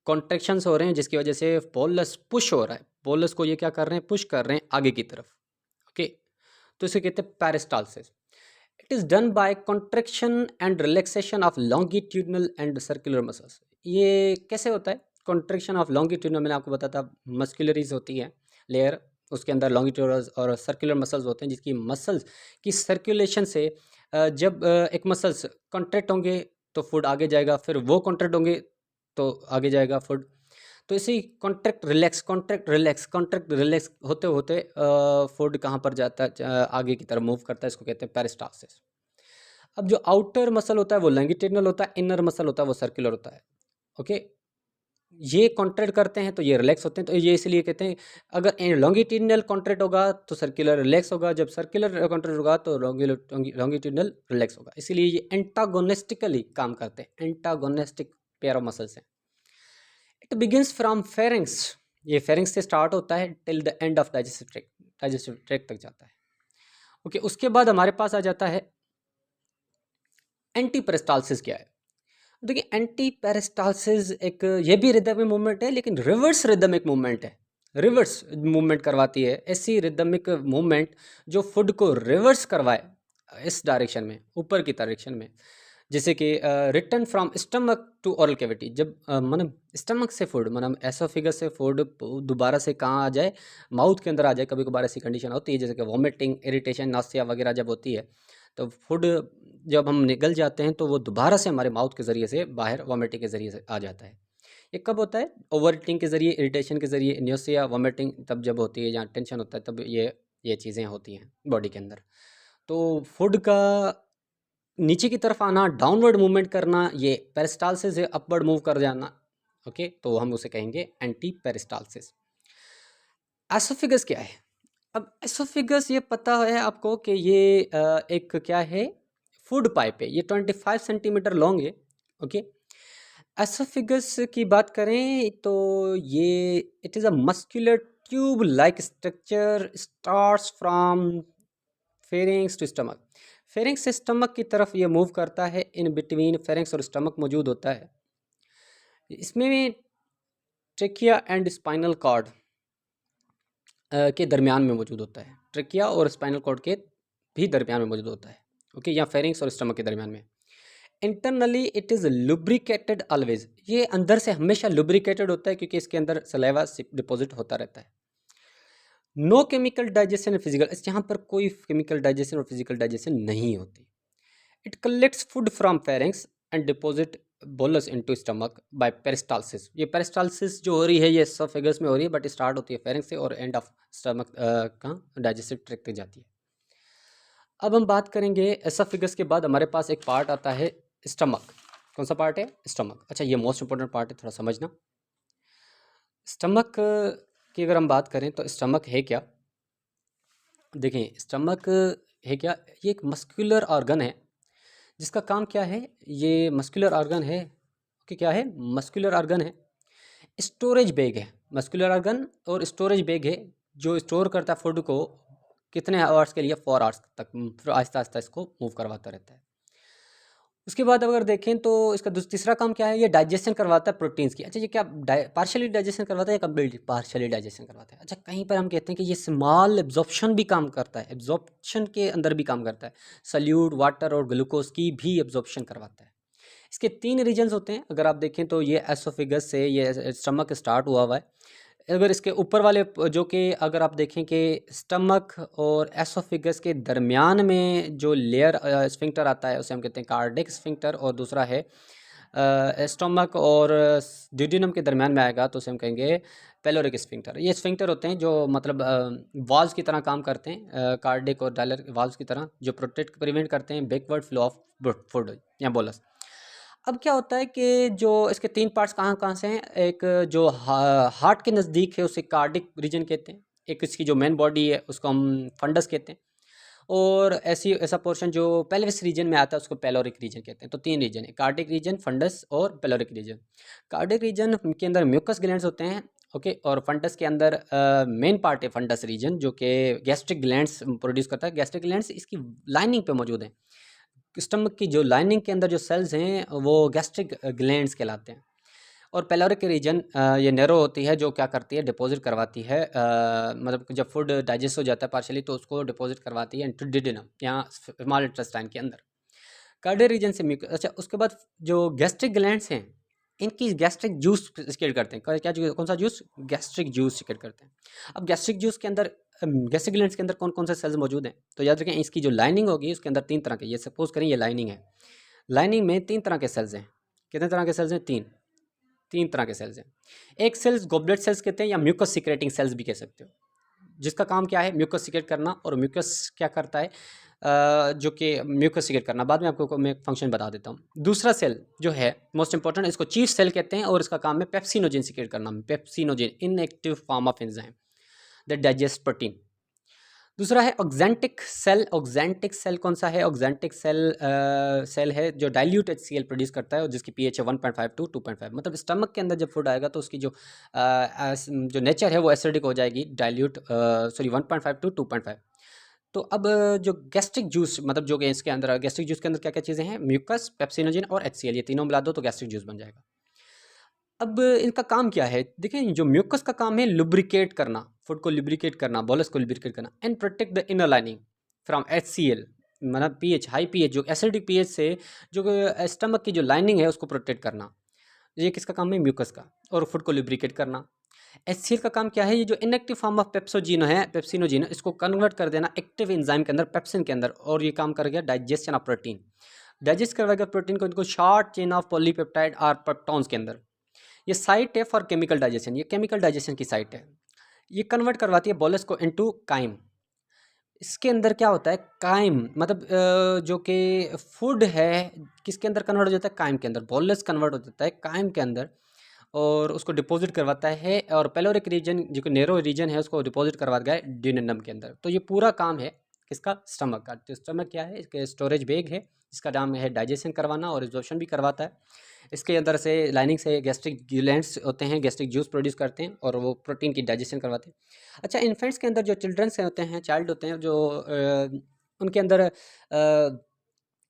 कॉन्ट्रैक्शंस हो रहे हैं जिसकी वजह से बोलस पुश हो रहा है। बोलस को ये क्या कर रहे हैं? पुश कर रहे हैं आगे की तरफ। ओके, तो इसे कहते हैं peristalsis. It is done by contraction and relaxation of longitudinal and circular muscles. ये कैसे होता है? कॉन्ट्रैक्शन ऑफ लॉन्गिट्यूडनल, मैंने आपको बताया था, मस्कुलरीज होती है लेयर, उसके अंदर लॉन्गिट्यूडल और सर्कुलर मसल्स होते हैं, जिसकी मसल्स की सर्कुलेशन से जब एक मसल्स कॉन्ट्रैक्ट होंगे तो फूड आगे जाएगा, फिर वो कॉन्ट्रैक्ट होंगे तो आगे जाएगा फूड। तो इसे contract relax contract relax contract relax होते होते फूड कहाँ पर जाता है, आगे की तरफ मूव करता है, इसको कहते हैं पेरिस्टालसिस। अब जो आउटर मसल होता है वो लॉन्गिट्यूडिनल होता है, इनर मसल होता है वो सर्कुलर होता है। ओके, ये कॉन्ट्रैक्ट करते हैं तो ये रिलैक्स होते हैं, तो ये इसलिए कहते हैं अगर लॉन्गिट्यूडिनल कॉन्ट्रैक्ट होगा तो सर्कुलर रिलैक्स होगा, जब सर्कुलर कॉन्ट्रैक्ट होगा तो लॉन्गिट्यूडिनल रिलैक्स होगा। इसीलिए ये एंटागोनिस्टिकली काम करते हैं, एंटागोनिस्टिक पेयर ऑफ मसल्स हैं। इट बिगिंस फ्रॉम फेरिंग्स, ये फेरिंग्स से स्टार्ट होता है till the end of digestive tract तक जाता है। ओके, उसके बाद हमारे पास आ जाता है एंटी पेरिस्टालसिस। क्या है? देखिए, एंटी पेरिस्टालसिस एक ये भी रिदमिक मूवमेंट है, लेकिन रिवर्स रिदमिक मूवमेंट है। रिवर्स मूवमेंट करवाती है, ऐसी रिदमिक मूवमेंट जो फूड को रिवर्स करवाए इस डायरेक्शन में, ऊपर की डायरेक्शन में। जैसे कि return from stomach to oral cavity, जब मतलब स्टमक से फूड, मतलब एसोफिगस से फूड दोबारा से कहाँ आ जाए, माउथ के अंदर आ जाए। कभी कभार ऐसी कंडीशन होती है जैसे कि वॉमिटिंग, इरिटेशन, नासिया वगैरह जब होती है, तो फूड जब हम निगल जाते हैं तो वो दोबारा से हमारे माउथ के ज़रिए से बाहर वॉमिटिंग के ज़रिए से आ जाता है। ये कब होता है? ओवर ईटिंग के ज़रिए, इरिटेशन के ज़रिए, न्यूसिया, वॉमिटिंग तब जब होती है, या टेंशन होता है, तब ये चीज़ें होती हैं बॉडी के अंदर। तो फूड का नीचे की तरफ आना, डाउनवर्ड मूवमेंट करना, ये पेरिस्टालसिस है, अपवर्ड मूव कर जाना। ओके, तो हम उसे कहेंगे एंटी पेरिस्टालसिस। एसोफिगस क्या है? अब एसोफिगस ये पता है आपको कि ये एक क्या है, फूड पाइप है। ये 25 सेंटीमीटर लॉन्ग है। ओके, एसोफिगस की बात करें तो ये it is a muscular tube like structure, starts from pharynx to stomach. Pharynx से स्टमक की तरफ ये मूव करता है, इन बिटवीन फेरिंग्स और स्टमक मौजूद होता है। इसमें ट्रेकिया एंड स्पाइनल कॉर्ड के दरमियान में मौजूद होता है, ट्रेकिया और स्पाइनल कॉर्ड के भी दरमियान में मौजूड होता है। ओके, या फेरिंग्स और स्टमक के दरमियान में। Internally it is lubricated always, ये अंदर से हमेशा लुब्रिकेटेड होता है क्योंकि इसके अंदर सलाइवा डिपॉजिट होता रहता है। नो केमिकल डाइजेशन फिजिकल, यहाँ पर कोई केमिकल डाइजेशन और फिजिकल डाइजेशन नहीं होती। It collects food from pharynx and deposit bolus into stomach by peristalsis. ये पेरिस्टालसिस जो हो रही है ये एसोफेगस में हो रही है, बट स्टार्ट होती है फेरिंग्स से और एंड ऑफ स्टमक का डाइजेस्टिव ट्रैक्ट तक जाती है। अब हम बात करेंगे एसोफेगस के बाद हमारे पास एक पार्ट आता है स्टमक। कौन सा पार्ट है? स्टमक। अच्छा, ये मोस्ट इंपॉर्टेंट पार्ट है, थोड़ा समझना। स्टमक की अगर हम बात करें तो स्टमक है क्या? देखें, स्टमक है क्या, ये एक मस्कुलर ऑर्गन है जिसका काम क्या है, ये मस्कुलर ऑर्गन है कि क्या है, मस्कुलर ऑर्गन है, स्टोरेज बैग है। मस्कुलर ऑर्गन और स्टोरेज बैग है जो स्टोर करता है फूड को कितने आवर्स के लिए, 4 आवर्स तक, फिर आहिस्ता आहिस्ता इसको मूव करवाता रहता है। उसके बाद अगर देखें तो इसका तीसरा काम क्या है, ये डाइजेशन करवाता है प्रोटीन्स की। अच्छा, ये क्या पार्शियली डाइजेशन करवाता है या कम्प्लीटली? पार्शियली डाइजेशन करवाता है। अच्छा, कहीं पर हम कहते हैं कि ये स्मॉल एब्जॉर्प्शन भी काम करता है, एब्जॉर्प्शन के अंदर भी काम करता है, सल्यूट, वाटर और ग्लूकोज की भी एब्जॉर्प्शन करवाता है। इसके 3 रीजन्स होते हैं। अगर आप देखें तो ये एसोफिगस से ये स्टमक स्टार्ट हुआ हुआ है। अगर इसके ऊपर वाले जो कि अगर आप देखें कि स्टमक और एसोफिगस के दरमियान में जो लेयर स्फिंक्टर आता है उसे हम कहते हैं कार्डिक स्फिंक्टर, और दूसरा है स्टमक और ड्यूडिनम के दरमियान में आएगा तो उसे हम कहेंगे पेलोरिक स्फिंक्टर। ये स्फिंक्टर होते हैं जो मतलब वाल्व्स की तरह काम करते हैं, कार्डिक और डायलर वाल्व्स की तरह, जो प्रोटेक्ट प्रिवेंट करते हैं बैकवर्ड फ्लो ऑफ फूड या बोलस। अब क्या होता है कि जो इसके 3 पार्ट्स कहाँ कहाँ से हैं, एक जो हार्ट के नज़दीक है उसे कार्डिक रीजन कहते हैं, एक इसकी जो मेन बॉडी है उसको हम फंडस कहते हैं, और ऐसा पोर्शन जो पेल्विस रीजन में आता है उसको पेलोरिक रीजन कहते हैं। तो 3 रीजन है, कार्डिक रीजन, फंडस और पेलोरिक रीजन। कार्डिक रीजन के अंदर म्यूकस ग्लैंड्स होते हैं। ओके, और फंडस के अंदर मेन पार्ट है फंडस रीजन जो कि गैस्ट्रिक ग्लैंड्स प्रोड्यूस करता है। गैस्ट्रिक ग्लैंड्स इसकी लाइनिंग पे मौजूद हैं। स्टमक की जो लाइनिंग के अंदर जो सेल्स हैं वो गैस्ट्रिक ग्लैंड्स कहलाते हैं। और पेलोरिक रीजन ये नैरो होती है, जो क्या करती है, डिपॉजिट करवाती है, मतलब जब फूड डाइजेस्ट हो जाता है पार्शली तो उसको डिपॉजिट करवाती है इंट्रोडिडिनम, यहाँ स्मॉल इंटेस्टाइन के अंदर। कार्डियक रीजन से म्यूकस। अच्छा, उसके बाद जो गैस्ट्रिक ग्लैंड्स हैं इनकी गैस्ट्रिक जूस सिक्रेट करते हैं। क्या कौन सा जूस? गैस्ट्रिक जूस सिक्रेट करते हैं। अब गैस्ट्रिक जूस के अंदर गैस्ट्रिक ग्लैंड्स के अंदर कौन कौन से सेल्स मौजूद हैं? तो याद रखें, इसकी जो लाइनिंग होगी उसके अंदर 3 तरह के, ये सपोज करें ये लाइनिंग है, लाइनिंग में 3 तरह के सेल्स हैं। कितने तरह के सेल्स हैं? 3 तीन तरह के सेल्स हैं। एक सेल्स गॉबलेट सेल्स कहते हैं या म्यूकस सिक्रेटिंग सेल्स भी कह सकते हो, जिसका काम क्या है म्यूकस सिक्रेट करना। और म्यूकस क्या करता है जो कि म्यूकस सिक्रेट करना, बाद में आपको मैं फंक्शन बता देता हूँ। दूसरा सेल जो है मोस्ट इंपॉर्टेंट, इसको चीफ सेल कहते हैं और इसका काम है पेप्सिनोजेन सिक्रेट करना। Pepsinogen inactive form of enzyme that digest protein. दूसरा है ऑक्जेंटिक सेल। ऑक्जेंटिक सेल कौन सा है? ऑक्जेंटिक सेल है जो डाइल्यूट HCl प्रोड्यूस करता है और जिसकी pH है 1.5 टू 2.5। मतलब स्टमक के अंदर जब फूड आएगा तो उसकी जो नेचर है वो एसिडिक हो जाएगी, डाइल्यूट 1.5 टू 2.5। तो अब जो गैस्ट्रिक जूस, मतलब जो कि इसके अंदर गैस्ट्रिक जूस के अंदर क्या क्या चीज़ें हैं, म्यूकस, पेप्सिनोजेन और HCl, ये तीनों मिला दो तो गैस्ट्रिक जूस बन जाएगा। अब इनका काम क्या है? देखें, जो म्यूकस का काम है लुब्रिकेट करना, फूड को लुब्रिकेट करना, बॉलस को लुब्रिकेट करना, and protect the inner lining from HCl, मतलब पीएच हाई पीएच, जो एसिडिक पीएच से जो स्टमक की जो लाइनिंग है उसको प्रोटेक्ट करना। ये किसका काम है? म्यूकस का। और फूड को लुब्रिकेट करना। HCl का काम क्या है? ये जो इनएक्टिव फॉर्म ऑफ पेप्सोजिन है, पेप्सिनोजिन, इसको कन्वर्ट कर देना एक्टिव एंजाइम के अंदर, पेप्सिन के अंदर, और ये काम कर गया डाइजेशन ऑफ प्रोटीन। डाइजेस्ट करवाएगा प्रोटीन को इनको शॉर्ट चेन ऑफ पॉलीपेप्टाइड और पेप्टोन्स के अंदर। ये साइट है फॉर केमिकल डाइजेशन, ये केमिकल डाइजेशन की साइट है। ये कन्वर्ट करवाती है बोलस को इनटू काइम। इसके अंदर क्या होता है? काइम मतलब जो कि फूड है किसके अंदर कन्वर्ट हो जाता है? काइम के अंदर। बोलस कन्वर्ट हो जाता है काइम के अंदर और उसको डिपॉजिट करवाता है। और पेलोरिक रीजन जो कि नेरो रीजन है उसको डिपॉजिट करवाता है ड्यूडेनम के अंदर। तो ये पूरा काम है किसका? स्टमक का। तो स्टमक क्या है? इसके स्टोरेज बैग है जिसका काम है डाइजेशन करवाना और एब्जॉर्प्शन भी करवाता है। इसके अंदर से लाइनिंग से गैस्ट्रिक ग्लैंड्स होते हैं, गैस्ट्रिक जूस प्रोड्यूस करते हैं और वो प्रोटीन की डाइजेशन करवाते हैं। अच्छा, इन्फेंट्स के अंदर जो चिल्ड्रंस होते हैं, चाइल्ड होते हैं, जो उनके अंदर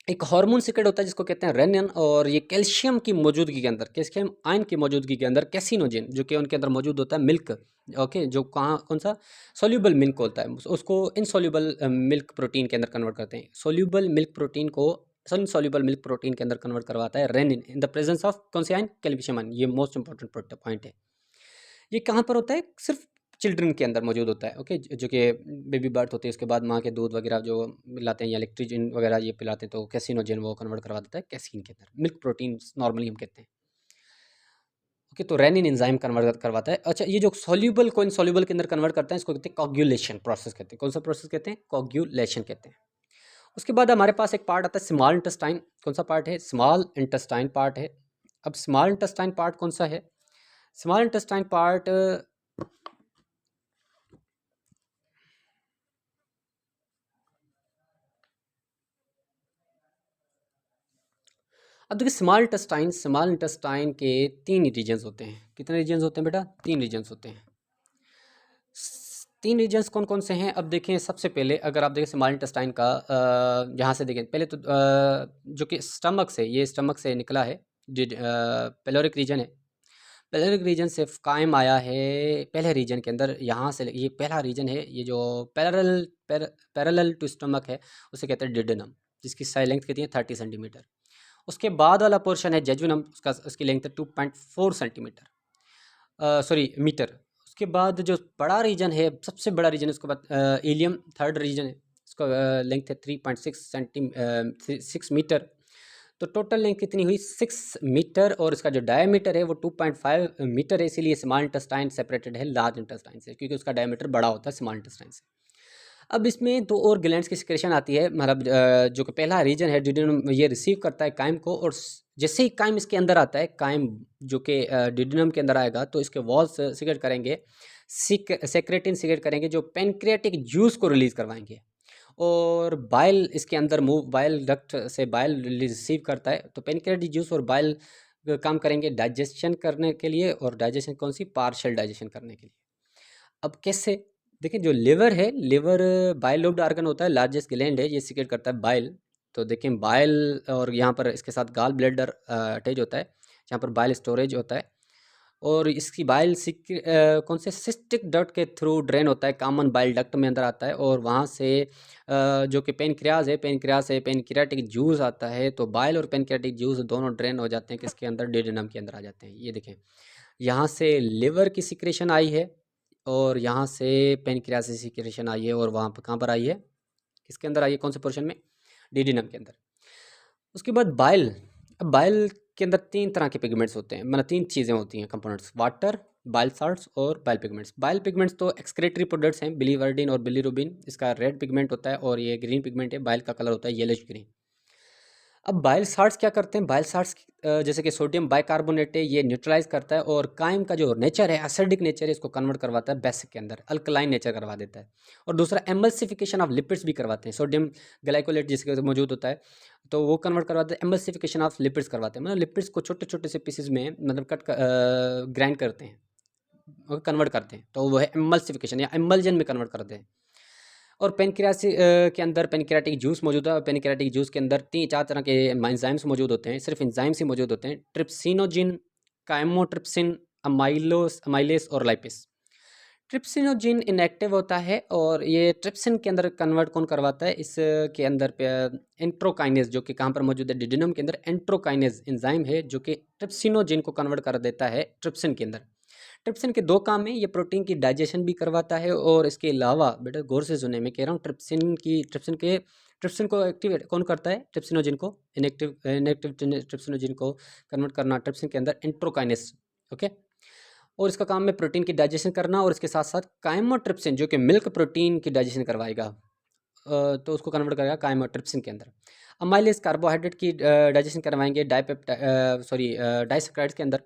एक हार्मोन सिक्रेट होता है जिसको कहते हैं रेनिन। और ये कैल्शियम की मौजूदगी के अंदर, कैल्शियम आयन की मौजूदगी के अंदर कैसिनोजेन जो कि उनके अंदर मौजूद होता है, मिल्क, ओके, जो कौन सा सोल्यूबल मिल्क होता है उसको इनसोल्यूबल मिल्क प्रोटीन के अंदर कन्वर्ट करते हैं। सोल्यूबल मिल्क प्रोटीन को इनसोल्यूबल मिल्क प्रोटीन के अंदर कन्वर्ट करवाता है rennin in the presence of कौन से आयन? Calcium ion. ये मोस्ट इंपॉर्टेंट पॉइंट है। ये कहाँ पर होता है? सिर्फ चिल्ड्रन के अंदर मौजूद होता है, ओके, जो कि बेबी बर्थ होती है उसके बाद माँ के दूध वगैरह जो पिलाते हैं या इलेक्ट्रिजिन वगैरह ये पिलाते हैं तो कैसिनोजेन वो कन्वर्ट करवा देता है कैसीन के अंदर। मिल्क प्रोटीन नॉर्मली हम कहते हैं, ओके। तो रेनिन एंजाइम कन्वर्ट करवाता है। अच्छा, ये जो सॉल्यूबल को इनसॉल्यूबल के अंदर कन्वर्ट करता है इसको कहते हैं कोगुलेशन प्रोसेस कहते हैं। कौन सा प्रोसेस कहते हैं? कोगुलेशन कहते हैं। उसके बाद हमारे पास एक पार्ट आता है स्मॉल इंटेस्टाइन। कौन सा पार्ट है? स्मॉल इंटेस्टाइन पार्ट है। अब स्मॉल इंटेस्टाइन पार्ट कौन सा है? स्मॉल इंटेस्टाइन पार्ट अब देखिए, स्मॉल इंटेस्टाइन के तीन रीजन्स होते हैं। कितने रीजन्स होते हैं बेटा? तीन रीजन्स होते हैं। तीन रीजन्स कौन कौन से हैं? अब देखें, सबसे पहले अगर आप देखें स्मॉल इंटेस्टाइन का यहाँ से देखें पहले तो जो कि स्टमक से, ये स्टमक से निकला है, पेलोरिक रीजन है। पेलोरिक रीजन से कायम आया है पहले रीजन के अंदर, यहाँ से ये पहला रीजन है। ये जो पैरेलल टू स्टमक है उसे कहते हैं डिडेनम, जिसकी साइड लेंथ कहती है 30 सेंटीमीटर। उसके बाद वाला पोर्शन है जेजुनम, उसकी लेंथ है 2.4 सेंटीमीटर, सॉरी मीटर। उसके बाद जो बड़ा रीजन है, सबसे बड़ा रीजन है, उसके बाद इलियम थर्ड रीजन है, उसका लेंथ है 3.6 मीटर। तो टोटल लेंथ कितनी हुई? 6 मीटर। और इसका जो डायमीटर है वो 2.5 मीटर है। इसीलिए स्मॉल इंटेस्टाइन सेपरेटेड है लार्ज इंटेस्टाइन से, क्योंकि उसका डायमीटर बड़ा होता है स्मॉल इंटेस्टाइन से। अब इसमें दो और ग्लैंड्स की सिक्रेशन आती है, मतलब जो कि पहला रीजन है डिडेनम, ये रिसीव करता है काइम को। और जैसे ही काइम इसके अंदर आता है, काइम जो कि डिडेनम के अंदर आएगा तो इसके वॉल्स सिक्रेट करेंगे, सेक्रेटिन सिक्रेट करेंगे जो पेनक्रियाटिक जूस को रिलीज करवाएंगे। और बाइल इसके अंदर मूव, बाइल डक्ट से बाइल रिसीव करता है। तो पेनक्रियाटिक जूस और बाइल काम करेंगे डाइजेशन करने के लिए। और डाइजेशन कौन सी? पार्शियल डाइजेशन करने के लिए। अब कैसे? देखिए, जो लिवर है, लिवर बाइल लोब्ड आर्गन होता है, लार्जेस्ट ग्लैंड है, ये सिक्रेट करता है बाइल। तो देखें बाइल, और यहाँ पर इसके साथ गाल ब्लैडर अटैच होता है, जहाँ पर बाइल स्टोरेज होता है। और इसकी बाइल कौन से? सिस्टिक डक्ट के थ्रू ड्रेन होता है, कॉमन बाइल डक्ट में अंदर आता है। और वहाँ से जो कि पेनक्रियाज है, पेनक्रियाज से पेनक्रियाटिक जूस आता है। तो बाइल और पेनक्रियाटिक जूस दोनों ड्रेन हो जाते हैं किसके अंदर? डिडेनम के अंदर आ जाते हैं। ये देखें, यहाँ से लिवर की सिक्रेशन आई है और यहाँ से पेनक्रियास से सिक्रेशन आई है। और वहाँ पर कहाँ पर आई है? किसके अंदर आई है? कौन से पोर्शन में? डिडेनम के अंदर। उसके बाद बाइल। अब बाइल के अंदर 3 तरह के पिगमेंट्स होते हैं, मतलब 3 चीज़ें होती हैं कंपोनेंट्स, वाटर, बाइल साल्ट्स और बाइल पिगमेंट्स। बाइल पिगमेंट्स तो एक्सक्रीटरी प्रोडक्ट्स हैं, बिलीवर्डिन और बिलीरुबिन, इसका रेड पिगमेंट होता है और ये ग्रीन पिगमेंट है, बाइल का कलर होता है येलोइश ग्रीन। अब बाइल साल्ट्स क्या करते हैं, बाइल साल्ट्स जैसे कि सोडियम बाइकार्बोनेट है, ये न्यूट्रलाइज करता है और काइम का जो नेचर है, एसिडिक नेचर है, इसको कन्वर्ट करवाता है बेसिक के अंदर, अल्कलाइन नेचर करवा देता है। और दूसरा एमल्सिफिकेशन ऑफ लिपिड्स भी करवाते हैं, सोडियम ग्लाइकोलेट जिसके मौजूद होता है तो वो कन्वर्ट करवाते हैं, एमल्सिफिकेशन ऑफ लिपिड्स करवाते हैं, मतलब लिपिड्स को छोटे छोटे से पीसेज में मतलब ग्राइंड करते हैं, कन्वर्ट करते हैं, तो वो है एमल्सिफिकेशन या एमल्जन में कन्वर्ट करते हैं। और पेनक्रियास के अंदर पेनक्रियाटिक जूस मौजूद है, और पेनक्रियाटिक जूस के अंदर 3-4 तरह के एंजाइम्स मौजूद होते हैं, सिर्फ एंजाइम्स ही मौजूद होते हैं, ट्रिप्सिनोजिन, काइमोट्रिप्सिन, अमाइलेस और लाइपेस। ट्रिप्सिनोजिन इनएक्टिव होता है और ये ट्रिप्सिन के अंदर कन्वर्ट कौन करवाता है, इसके अंदर एंट्रोकाइनेज जो कि कहाँ पर मौजूद है, डिडिनम के अंदर एंट्रोकाइनेज एंजाइम है जो कि ट्रिप्सिनोजिन को कन्वर्ट कर देता है ट्रिप्सिन के अंदर। ट्रिप्सिन के 2 काम हैं, ये प्रोटीन की डाइजेशन भी करवाता है और इसके अलावा बेटा गौर से सुने, मैं कह रहा हूँ ट्रिप्सिन को एक्टिवेट कौन करता है, ट्रिप्सिनोजिन को, इनएक्टिव ट्रिप्सिनोजिन को कन्वर्ट करना ट्रिप्सिन के अंदर एंट्रोकाइनेज, ओके। और इसका काम है प्रोटीन की डाइजेशन करना और इसके साथ साथ काइमोट्रिप्सिन जो कि मिल्क प्रोटीन की डाइजेशन करवाएगा, तो उसको कन्वर्ट करेगा काइमोट्रिप्सिन के अंदर। अमाइलेज कार्बोहाइड्रेट की डाइजेशन करवाएंगे डाइसैकराइड्स के अंदर,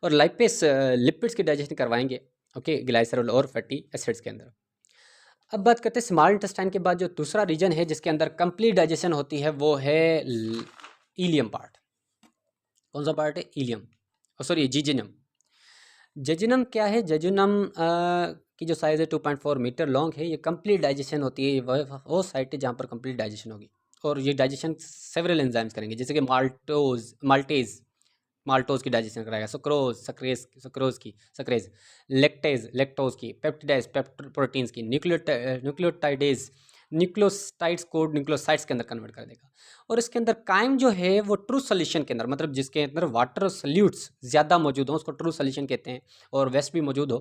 और लाइपेस लिपिड्स की डाइजेशन करवाएंगे, ओके, ग्लाइसरॉल और फैटी एसिड्स के अंदर। अब बात करते हैं स्मॉल इंटेस्टाइन के बाद जो दूसरा रीजन है जिसके अंदर कंप्लीट डाइजेशन होती है वो है इलियम पार्ट। कौन सा पार्ट है, इलियम, सॉरी जिजिनम। जेजुनम क्या है, जेजुनम की जो साइज़ है 2.4 मीटर लॉन्ग है, ये कंप्लीट डाइजेशन होती है, वो साइट है जहाँ पर कंप्लीट डाइजेशन होगी और ये डाइजेशन सेवरल एंजाइम्स करेंगे, जैसे कि माल्टोज की डाइजेशन कराएगा, सक्रेज, लेक्टोज की, पेप्टिडाइज प्रोटीन्स की, न्यूक्लियोटाइड्स को न्यूक्लियोसाइड्स के अंदर कन्वर्ट कर देगा। और इसके अंदर काइम जो है वो ट्रू सोल्यूशन के अंदर, मतलब जिसके अंदर वाटर सल्यूट्स ज़्यादा मौजूद हो उसको ट्रू सोल्यूशन कहते हैं, और वेस्ट भी मौजूद हो,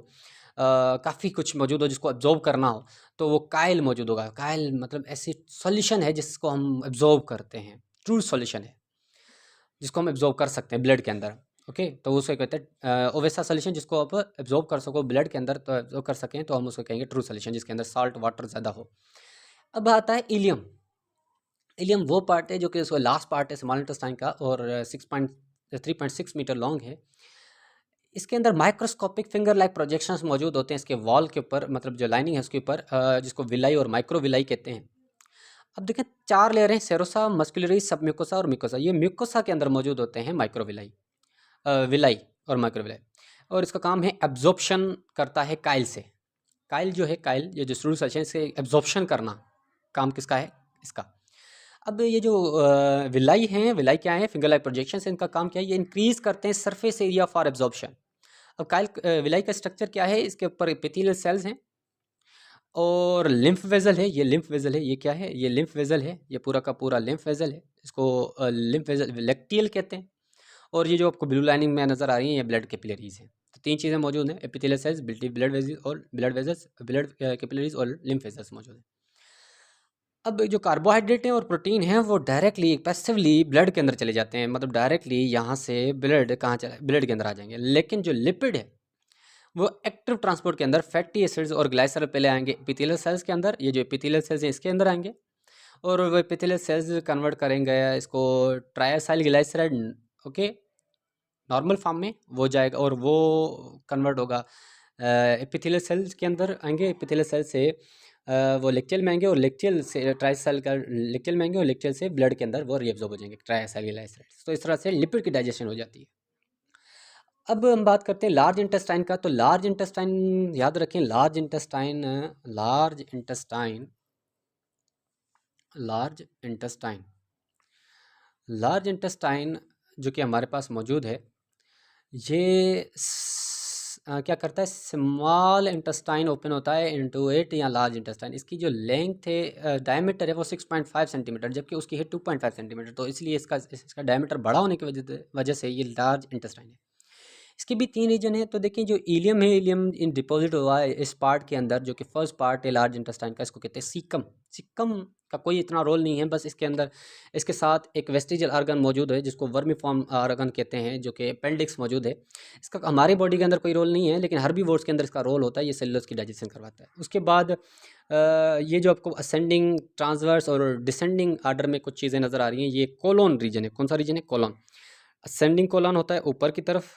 काफ़ी कुछ मौजूद हो जिसको एब्जॉर्ब करना हो तो वो काइल मौजूद होगा। काइल मतलब ऐसी सोल्यूशन है जिसको हम एब्जॉर्ब करते हैं, ट्रू सोल्यूशन है जिसको हम एब्जॉर्ब कर सकते हैं ब्लड के अंदर, ओके। तो उसको कहते हैं और वैसा सोल्यूशन जिसको आप एब्जॉर्ब कर सको ब्लड के अंदर, तो एब्जॉर्ब कर सकें तो हम उसको कहेंगे ट्रू सोल्यूशन, जिसके अंदर साल्ट वाटर ज़्यादा हो। अब आता है इलियम। इलियम वो पार्ट है जो कि उसका लास्ट पार्ट है स्मॉल इंटेस्टाइन का और 3.6 मीटर लॉन्ग है। इसके अंदर माइक्रोस्कोपिक फिंगर लाइक प्रोजेक्शंस मौजूद होते हैं इसके वॉल के ऊपर, मतलब जो लाइनिंग है उसके ऊपर, जिसको विलाई और माइक्रो विलाई कहते हैं। अब देखें 4 लेयर हैं, सेरोसा, मस्कुलरिस, सब म्यूकोसा और म्यूकोसा। ये म्यूकोसा के अंदर मौजूद होते हैं माइक्रोविलाई, विलाई और माइक्रोविलाई, और इसका काम है एब्जॉर्प्शन करता है काइल से। काइल जो है, काइल ये जो स्ट्रूल सेक्शन से एब्जॉर्प्शन करना काम किसका है, इसका। अब ये जो विलाई हैं, विलाई क्या है, फिंगर लाइक प्रोजेक्शन से इनका काम क्या है, ये इंक्रीज करते हैं सरफेस एरिया फॉर एब्जॉर्प्शन। अब काइल विलाई का स्ट्रक्चर क्या है, इसके ऊपर एपिथेलियल सेल्स हैं और लिम्फ वेजल है, ये लिम्फ वेजल है, ये क्या है, ये लिम्फ वेजल है, ये पूरा का पूरा लिम्फ वेजल है, इसको लिम्फ वेजल लेक्टियल कहते हैं। और ये जो आपको ब्लू लाइनिंग में नज़र आ रही है ये ब्लड कैपिलरीज हैं। तो 3 चीज़ें मौजूद हैं, एपिथेलियल सेल्स, ब्लड वेजल और ब्लड कैपिलरीज और लिम्फ वेजल्स मौजूद हैं। अब जो कार्बोहाइड्रेट हैं और प्रोटीन हैं वो डायरेक्टली पैसिवली ब्लड के अंदर चले जाते हैं, मतलब डायरेक्टली यहाँ से ब्लड कहाँ चला, ब्लड के अंदर आ जाएंगे। लेकिन जो लिपिड है वो एक्टिव ट्रांसपोर्ट के अंदर फैटी एसिड्स और ग्लाइसरॉल पहले आएंगे एपिथेलियल सेल्स के अंदर, ये जो एपिथेलियल सेल्स हैं इसके अंदर आएंगे और वो एपिथेलियल सेल्स कन्वर्ट करेंगे इसको ट्राइएसाइल ग्लाइसराइड, ओके, नॉर्मल फॉर्म में वो जाएगा और वो कन्वर्ट होगा एपिथेलियल सेल्स के अंदर आएंगे, एपिथेलियल सेल से वो लेक्टियल में आएंगे और लेक्टियल से ट्राइसाइल का लेक्टियल में आएंगे और लेक्टियल से ब्लड के अंदर वो रिएब्जॉर्ब हो जाएंगे ट्राइसाइल ग्लाइसराइड। तो इस तरह से लिपिड की डाइजेशन हो जाती है। अब हम बात करते हैं लार्ज इंटेस्टाइन का। तो लार्ज इंटेस्टाइन याद रखें, लार्ज इंटेस्टाइन जो कि हमारे पास मौजूद है, ये क्या करता है, स्मॉल इंटेस्टाइन ओपन होता है इनटू इट या लार्ज इंटेस्टाइन। इसकी जो लेंथ है, डायमीटर है वो 6.5 सेंटीमीटर, जबकि उसकी है 2.5 सेंटीमीटर। तो इसलिए इसका डायमीटर बड़ा होने की वजह से ये लार्ज इंटेस्टाइन है। इसके भी 3 रीजन है। तो देखिए जो इलियम है, इलियम इन डिपॉजिट हुआ है इस पार्ट के अंदर, जो कि फर्स्ट पार्ट है लार्ज इंटेस्टाइन का, इसको कहते हैं सीकम। सीकम का कोई इतना रोल नहीं है, बस इसके अंदर इसके साथ एक वेस्टिजल आर्गन मौजूद है जिसको वर्मीफॉर्म आर्गन कहते हैं, जो कि अपेंडिक्स मौजूद है। इसका हमारे बॉडी के अंदर कोई रोल नहीं है, लेकिन हर्बीवोर्स के अंदर इसका रोल होता है, ये सेलुलोज की डाइजेशन करवाता है। उसके बाद ये जो आपको असेंडिंग, ट्रांसवर्स और डिसेंडिंग आर्डर में कुछ चीज़ें नज़र आ रही हैं, ये कोलोन रीजन है। कौन सा रीजन है? कोलोन। असेंडिंग कोलोन होता है ऊपर की तरफ,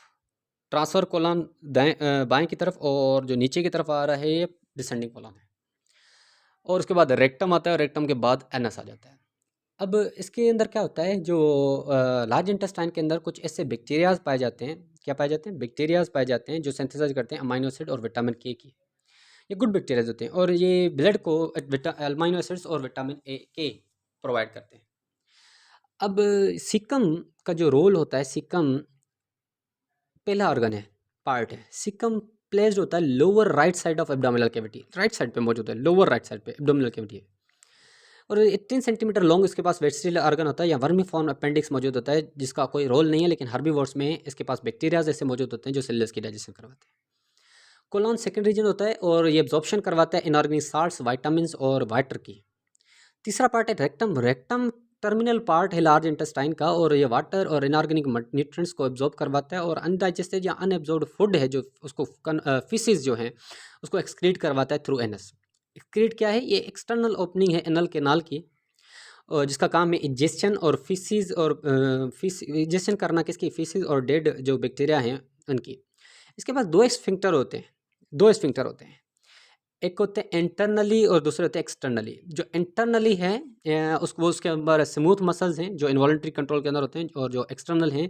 ट्रांसफर कोलोन दाएं बाएं की तरफ, और जो नीचे की तरफ आ रहा है ये डिसेंडिंग कोलोन है। और उसके बाद रेक्टम आता है, और रेक्टम के बाद एनस आ जाता है। अब इसके अंदर क्या होता है, जो लार्ज इंटेस्टाइन के अंदर कुछ ऐसे बैक्टीरियाज पाए जाते हैं। क्या पाए जाते हैं? बैक्टीरियाज पाए जाते हैं जो सिंथेसाइज करते हैं अमीनो एसिड और विटामिन के की। ये गुड बैक्टीरियाज होते हैं और ये ब्लड को अमीनो एसिड्स और विटामिन ए के प्रोवाइड करते हैं। अब सीकम का जो रोल होता है, सीकम पहला ऑर्गन है, पार्ट है। सीकम प्लेस्ड होता है lower right side of abdominal cavity, right side पे मौजूद है, लोअर राइट साइड पे एब्डोमिनल कैविटी है। और 18 सेंटीमीटर लॉन्ग इसके पास वेस्टिजियल ऑर्गन होता है या वर्मीफॉर्म अपेंडिक्स मौजूद होता है, जिसका कोई रोल नहीं है, लेकिन हर्बीवोर्स में इसके पास बैक्टीरियाज ऐसे मौजूद होते हैं जो सेल्यूलोज की डाइजेशन करवाते हैं। कोलोन सेकंड रीजन होता है और ये एब्जॉर्प्शन करवाता है इनऑर्गेनिक साल्ट्स, विटामिन्स और वाटर की। तीसरा पार्ट है रेक्टम। रेक्टम टर्मिनल पार्ट है लार्ज इंटेस्टाइन का, और ये वाटर और इनऑर्गेनिक न्यूट्रिएंट्स को एब्जॉर्ब करवाता है, और अनडाइजेस्टेड या अनएब्जॉर्ब्ड फूड है जो उसको फिशेज जो हैं उसको एक्सक्रीट करवाता है थ्रू एनस। एक्सक्रीट क्या है? ये एक्सटर्नल ओपनिंग है एनल केनाल की, और जिसका काम है इंजेक्शन और फिशेज, और फिश इंजेक्शन करना किसकी? फिशेज और डेड जो बैक्टीरिया हैं उनकी। इसके पास दो स्फिंक्टर होते हैं, दो स्फिंक्टर होते हैं, एक होते हैं इंटरनली और दूसरे होते हैं एक्सटर्नली। जो इंटरनली है उसको उसके अंदर स्मूथ मसल्स हैं जो इनवॉलंटरी कंट्रोल के अंदर होते हैं, और जो एक्सटर्नल हैं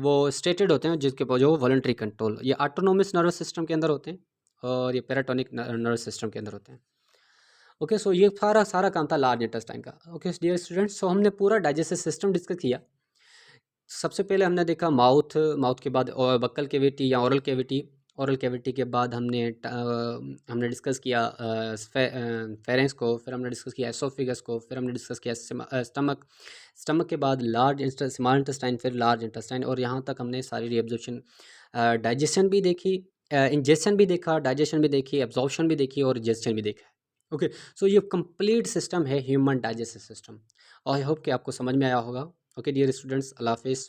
वो स्टेटेड होते हैं जिसके जो वॉलंटरी कंट्रोल, ये ऑटोनोमस नर्वस सिस्टम के अंदर होते हैं और ये पैराटोनिक नर्वस सिस्टम के अंदर होते हैं। ओके, सो ये सारा सारा काम था लार्ज इंटेस्टाइन का। ओके डियर स्टूडेंट्स, सो हमने पूरा डाइजेस्टिव सिस्टम डिस्कस किया। सबसे पहले हमने देखा माउथ, माउथ के बाद बक्कल कैविटी या ओरल कैविटी, ओरल कैविटी के बाद हमने डिस्कस किया फेरेंस को, फिर हमने डिस्कस किया एसोफिगस को, फिर हमने डिस्कस किया स्टमक, स्टमक के बाद स्मॉल इंटेस्टाइन, फिर लार्ज इंटेस्टाइन, और यहाँ तक हमने सारी रीअब्जॉर्प्शन, डाइजेशन भी देखी, इंजेक्शन भी देखा, डाइजेशन भी देखी, एब्जॉर्प्शन भी देखी और डाइजेशन भी देखा। ओके, सो ये कंप्लीट सिस्टम है ह्यूमन डाइजेस्टिव सिस्टम, और आई होप कि आपको समझ में आया होगा। ओके डियर स्टूडेंट्स, अल्लाह हाफिज़।